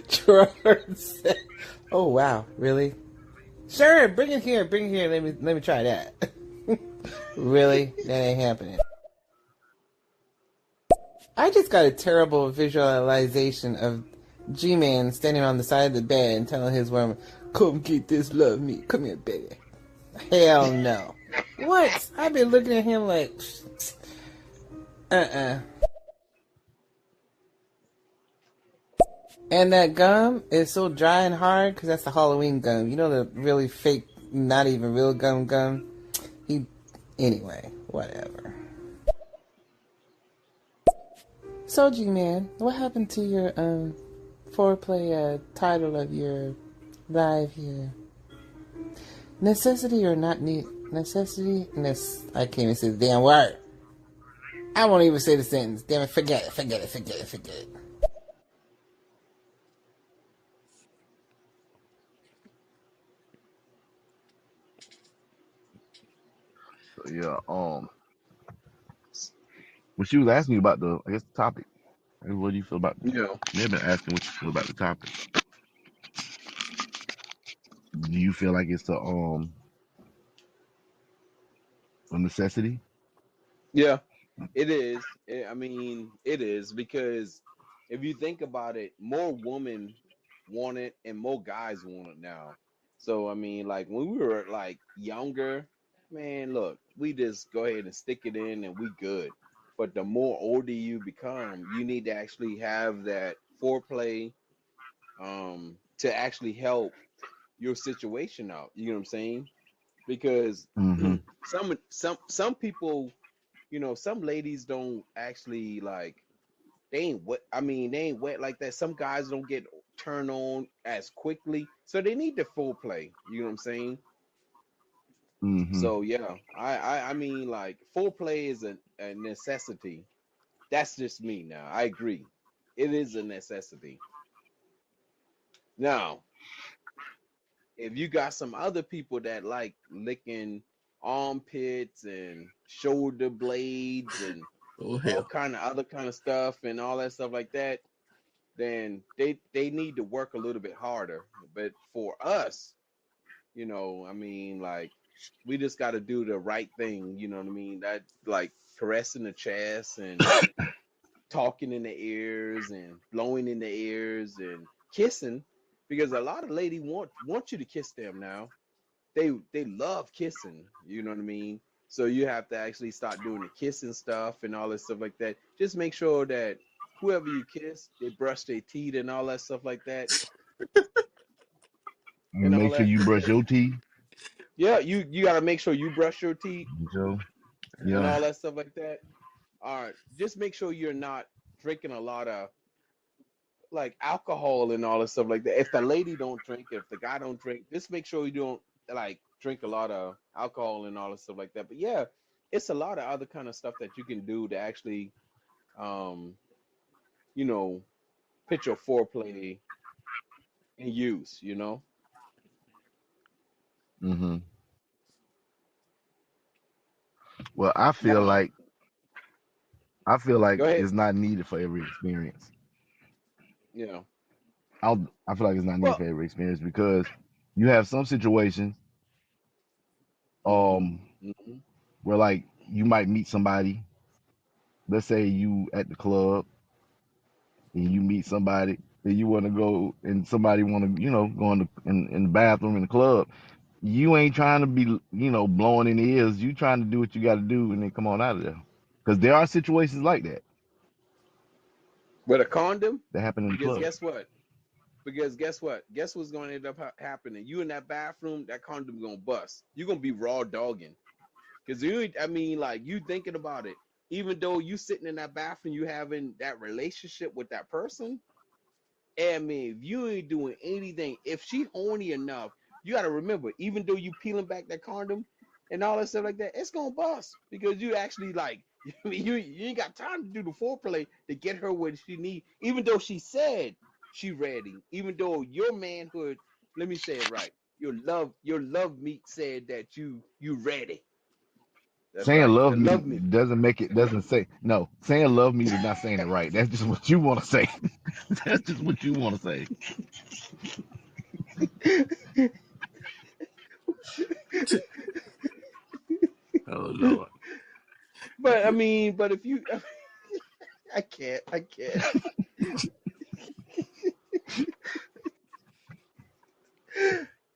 Gerard said, "Oh wow, really? Sure, bring it here, bring it here. Let me try that." Really, that ain't happening. I just got a terrible visualization of G-Man standing on the side of the bed and telling his woman, "Come get this love me. Come here, baby." Hell no. What? I've been looking at him like, uh-uh. And that gum is so dry and hard because that's the Halloween gum. You know the really fake, not even real gum. He, anyway, whatever. So, G-Man, what happened to your foreplay title of your live here? Necessity or not need? Necessity? I can't even say the damn word. I won't even say the sentence. Damn it, forget it. So yeah. When she was asking you about I guess the topic. What do you feel about? Yeah. She may have been asking what you feel about the topic. Do you feel like it's a necessity? Yeah, it is. I mean, it is because if you think about it, more women want it and more guys want it now. So I mean, like when we were like younger, man, look, we just go ahead and stick it in and we good. But the more older you become, you need to actually have that foreplay to actually help your situation out. You know what I'm saying? Because Mm-hmm. some people, some ladies don't actually like they ain't wet. I mean, they ain't wet like that. Some guys don't get turned on as quickly, so they need the full play. You know what I'm saying? Mm-hmm. So yeah, I mean like foreplay is a necessity. That's just me now. I agree. It is a necessity. Now, if you got some other people that like licking armpits and shoulder blades and Oh all hell. kind of other kind of stuff and all that stuff like that, then they need to work a little bit harder. But for us, I mean, like we just got to do the right thing. You know what I mean? That like caressing the chest and talking in the ears and blowing in the ears and kissing, because a lot of ladies want you to kiss them now. They love kissing. You know what I mean? So you have to actually start doing the kissing stuff and all this stuff like that. Just make sure that whoever you kiss, they brush their teeth and all that stuff like that and all Make sure that. you brush your teeth. Yeah, you got to make sure you brush your teeth So, and yeah. all that stuff like that. All right, just make sure you're not drinking a lot of like alcohol and all that stuff like that. If the lady don't drink, if the guy don't drink, just make sure you don't like drink a lot of alcohol and all that stuff like that. But yeah, it's a lot of other kind of stuff that you can do to actually, um, you know, put your foreplay in use. Mm-hmm. Well, I feel Now, like I feel like go ahead. it's not needed for every experience. You know, I feel like it's not needed well, for every experience because you have some situations hmm um hmm where like you might meet somebody. Let's say you at the club and you meet somebody and you want to go and somebody want to go in the bathroom in the club. You ain't trying to be blowing in the ears. You trying to do what you got to do and then come on out of there. Because there are situations like that with a condom, that happen in the because club. guess what? Because guess what? Guess what's going to end up happening? You in that bathroom, that condom gonna bust. You're gonna be raw dogging. Because I mean, like you thinking about it, even though you sitting in that bathroom, you having that relationship with that person. I mean, if you ain't doing anything, if she horny enough, you got to remember, even though you peeling back that condom and all that stuff like that, it's gonna bust because you actually like, I mean, you ain't got time to do the foreplay to get her what she need. Even though she said she ready, even though your manhood, let me say it right, your love meat said that you ready. That's Saying right, love the me love meat. doesn't make it doesn't say no. Saying love me is not saying it right. That's just what you want to say. That's just what you want to say. Oh Lord. But I mean, but if you, I can't.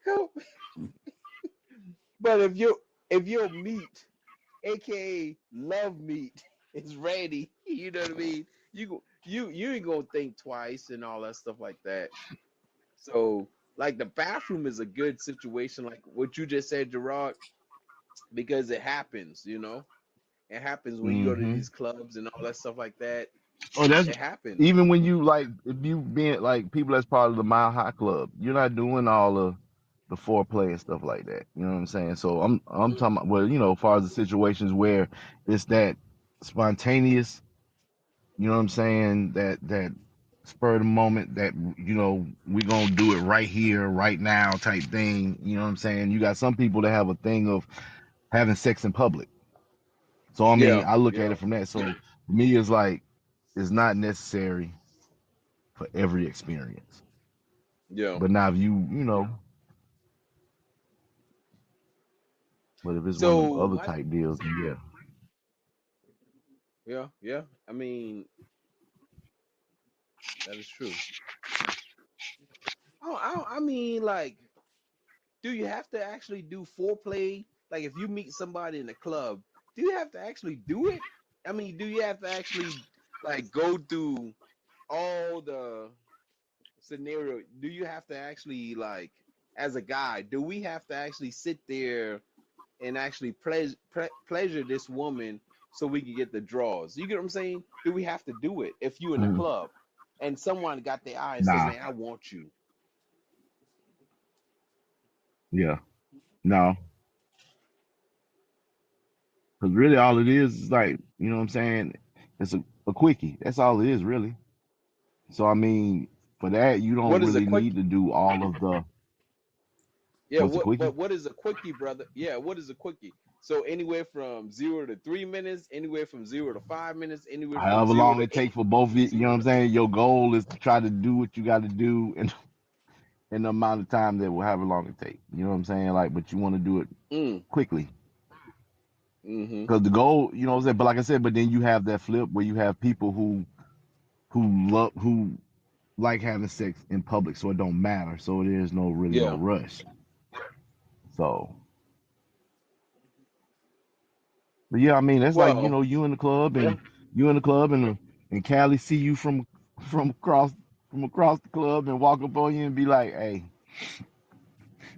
Help. But if your meat, aka love meat, is ready, you know what I mean. You ain't gonna think twice and all that stuff like that. So like the bathroom is a good situation, like what you just said, Gerard, because it happens. It happens when you go to Hmm. these clubs and all that stuff like that. Oh, that's It happens. even when you like if you being like people that's part of the Mile High Club, you're not doing all of the foreplay and stuff like that. You know what I'm saying? So I'm talking about well, as far as the situations where it's that spontaneous, you know what I'm saying, that spur of the moment that we gonna do it right here, right now type thing. You know what I'm saying? You got some people that have a thing of having sex in public. So I mean, Yeah, I look at yeah, it from that. So for me, it's like it's not necessary for every experience. yeah. But now if but if it's one of So them other like, type deals, then yeah. yeah. I mean, that is true. I mean, like, do you have to actually do foreplay? Like, if you meet somebody in a club, do you have to actually do it? I mean, do you have to actually like go through all the scenario? Do you have to actually like, as a guy, do we have to actually sit there and actually pleasure this woman so we can get the draws? You get what I'm saying? Do we have to do it if you in the Mm, club and someone got their eye and say, nah, "Man, I want you." yeah, no. Because really, all it is like, you know what I'm saying? It's a quickie. That's all it is, really. So I mean, for that, you don't What is a really need quickie? to do all of the. Yeah, What's a what quickie? but what is a quickie, brother? Yeah, what is a quickie? So anywhere from 0 to 3 minutes, anywhere from 0 to 5 minutes, anywhere from However zero long to it eight, takes for both of you, you know what zero I'm to eight. saying? Your goal is to try to do what you got to do in the amount of time that will however long it take. You know what I'm saying? Like, but you want to do it Mm. quickly. Mm-hmm. Because the goal, you know what I'm saying? But like I said, but then you have that flip where you have people who like having sex in public, so it don't matter. So there's no really no Yeah. rush. So, but yeah, I mean that's like Well, you in the club and you in the club and Callie see you from across the club and walk up on you and be like, hey,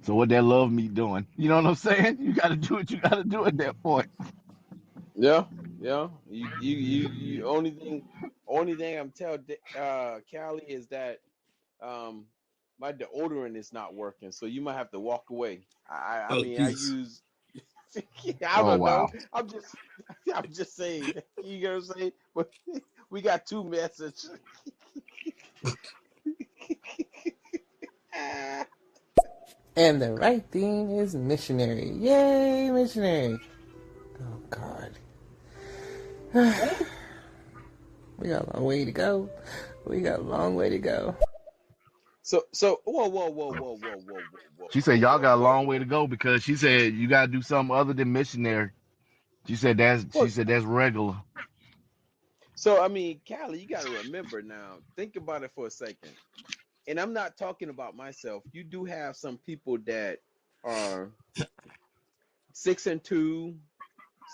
so what that love me doing? You know what I'm saying? You got to do what you got to do at that point. yeah, yeah. You only thing I'm telling Callie is that um my deodorant is not working, so you might have to walk away. I Oh mean I Jesus. use I Oh don't know. wow. I'm just saying. You know what I'm saying? But we got two messages. And the right thing is missionary. Yay, missionary. Oh, God. We got a long way to go. We got a long way to go. So whoa She said whoa y'all whoa got a whoa long way to whoa. go because she said you got to do something other than missionary. She Well, said that's regular. so I mean, Callie, you got to remember now. Think about it for a second. And I'm not talking about myself. You do have some people that are 6 and 2,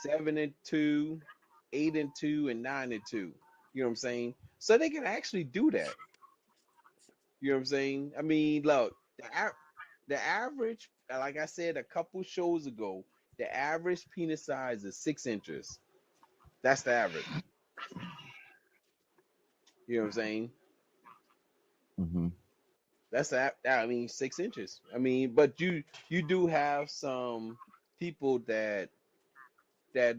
7 and 2, 8 and 2, and 9 and 2. You know what I'm saying? So they can actually do that. You know what I'm saying? I mean, look, the average, like I said a couple shows ago, the average penis size is 6 inches. That's the average. You know what I'm saying? Hmm. That's that. I mean, 6 inches. I mean, but you do have some people that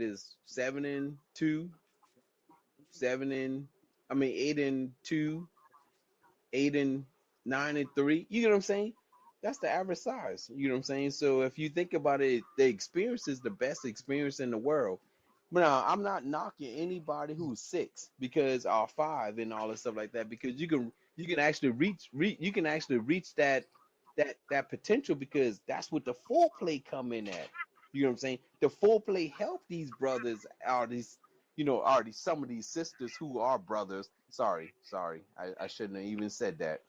is 7 and 2, 8 and 2, 8 and 9 and 3. You know what I'm saying? That's the average size. You know what I'm saying? So if you think about it, the experience is the best experience in the world. But now I'm not knocking anybody who's 6 because or 5 and all this stuff like that because you can actually you can actually reach that potential because that's what the foreplay come in at. You know what I'm saying? The foreplay help these brothers or these are these some of these sisters who are brothers. Sorry, I shouldn't have even said that.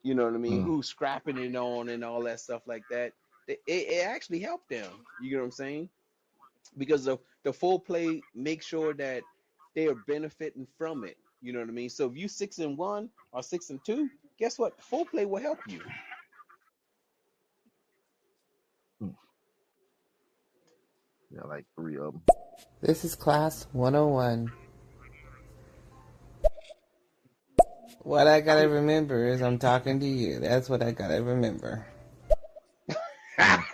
You know what I mean? Mm. Who's scrapping it on and all that stuff like that. It actually helped them. You know what I'm saying? Because the full play makes sure that they are benefiting from it. You know what I mean? So if you 6 and 1 or 6 and 2, guess what? Full play will help you. Yeah, like three of them. This is class 101. What I gotta I'm remember is I'm talking to you. That's what I gotta remember. Mm.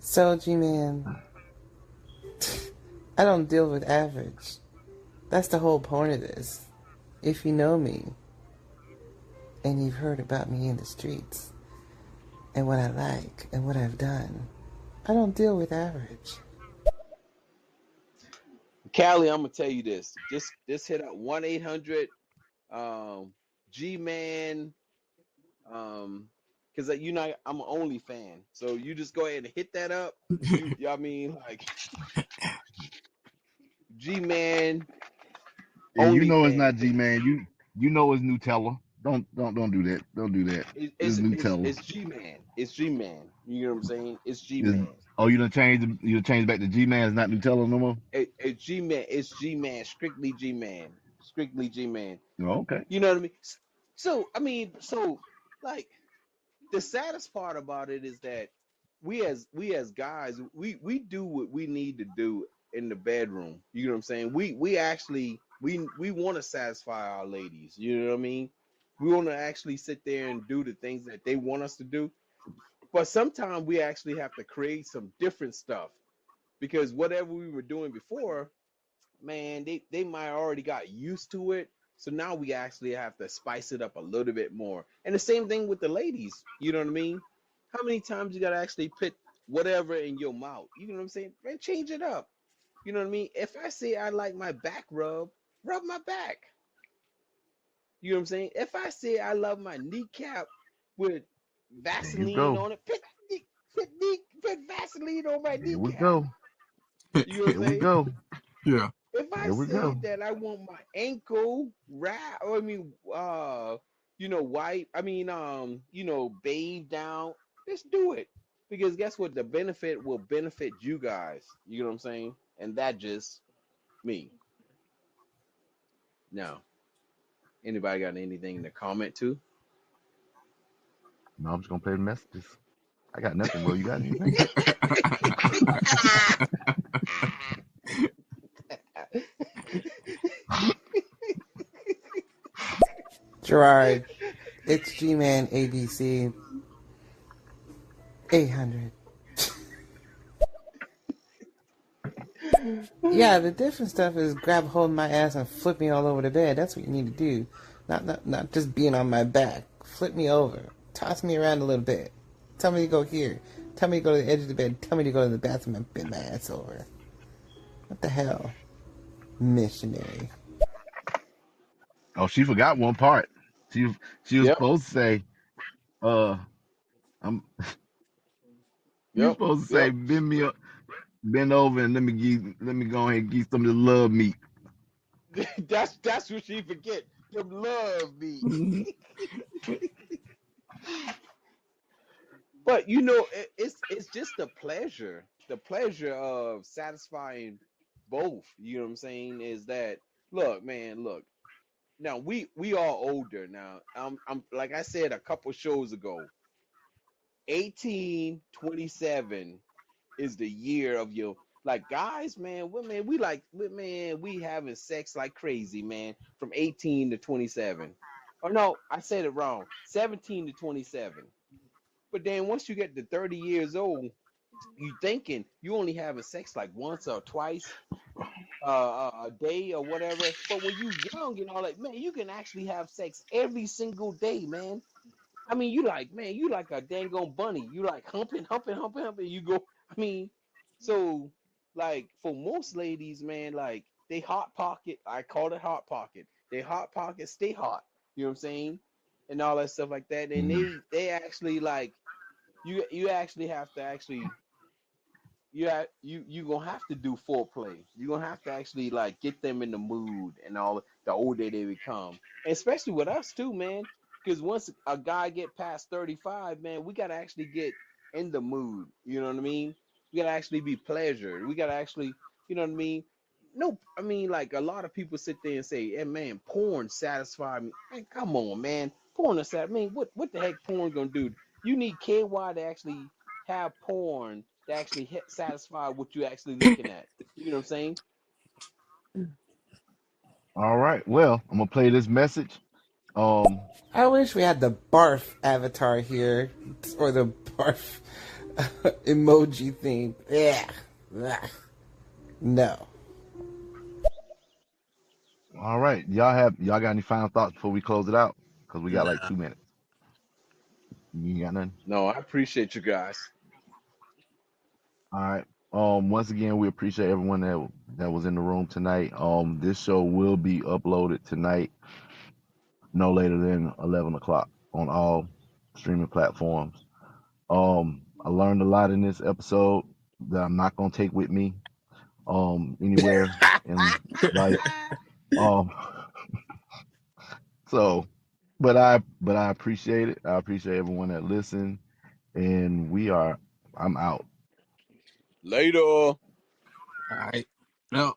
So, G-Man, I don't deal with average. That's the whole point of this. If you know me, and you've heard about me in the streets, and what I like, and what I've done, I don't deal with average. Callie, I'm gonna tell you this. Just hit up 1-800 G Man because I'm an only fan, so you just go ahead and hit that up. I mean like G Man And you only know it's fan. not G man. You know it's Nutella. Don't do that. Don't do that. It's Nutella. It's G Man. It's G Man. You know what I'm saying? It's G It's, Man. oh, you done changed back to G man. It's not Nutella no more. It's G Man. It's G Man. Strictly G Man. Strictly G Man. Oh, okay. You know what I mean? So I mean, so like the saddest part about it is that we as guys we do what we need to do in the bedroom. You know what I'm saying? We actually we want to satisfy our ladies. You know what I mean? We want to actually sit there and do the things that they want us to do. But sometimes we actually have to create some different stuff because whatever we were doing before, man, they might already got used to it. So now we actually have to spice it up a little bit more. And the same thing with the ladies. You know what I mean? How many times you gotta actually put whatever in your mouth? You know what I'm saying? Man, change it up. You know what I mean? If I say I like my back rub my back. You know what I'm saying? If I say I love my kneecap with There you Vaseline go. on it, put Vaseline on my There we kneecap. go. You know what I'm There we saying? go. Yeah. If I There we say go. that I want my ankle wrap, or I mean, wipe, bathe down, let's do it. Because guess what? The benefit will benefit you guys. You know what I'm saying? And that just me. Now, anybody got anything to comment to? No, I'm just gonna play the messages. I got nothing, bro. You got anything? Gerard, it's G-Man ABC 800. Yeah, the different stuff is grab hold of my ass and flip me all over the bed. That's what you need to do. Not just being on my back. Flip me over. Toss me around a little bit. Tell me to go here. Tell me to go to the edge of the bed. Tell me to go to the bathroom and bend my ass over. What the hell? Missionary. Oh, she forgot one part. She she was Yep, supposed to say, uh, I'm. You yep, supposed to say, yep. bend me up, bend over, and let me go ahead and give some of the love meat. That's what she forget. Them love me. Mhm. But it's just the pleasure of satisfying both. You know what I'm saying? Is that look, man, look. Now we are older now. I'm like I said a couple shows ago. 1827 is the year of your like guys, man, women, we having sex like crazy, man, from 18 to 27. Or no, I said it wrong. 17 to 27. But then once you get to 30 years old, you thinking you only having sex like once or twice a day or whatever. But when you young and all that, man, you can actually have sex every single day, man. I mean, you like, man, you like a dang on bunny. You like humping, humping, humping, humping. You go, I mean, so like for most ladies, man, like they hot pocket. I call it hot pocket. They hot pocket stay hot. You know what I'm saying? And all that stuff like that. And Mm. they actually like you actually have to actually you gonna have to do foreplay. You're gonna have to actually like get them in the mood and all the older they become. And especially with us too, man. Because once a guy get past 35, man, we gotta actually get in the mood. You know what I mean? We gotta actually be pleasured. We gotta actually, you know what I mean? No, I mean like a lot of people sit there and say, "Hey man, porn satisfy me." Man, come on, man. Porn is I mean, what the heck porn gonna do? You need KY to actually have porn to actually satisfy what you're actually looking at. You know what I'm saying? All right. Well, I'm gonna play this message. Um, I wish we had the barf avatar here. Or the barf emoji thing. Yeah. No. all right. Y'all got any final thoughts before we close it out? Because we got like Nah. 2 minutes. You got nothing? No, I appreciate you guys. All right. Once again, we appreciate everyone that was in the room tonight. This show will be uploaded tonight, no later than 11 o'clock on all streaming platforms. I learned a lot in this episode that I'm not gonna take with me anywhere in life. Um, so, but I appreciate it. I appreciate everyone that listened, and I'm out. Later. All right. No.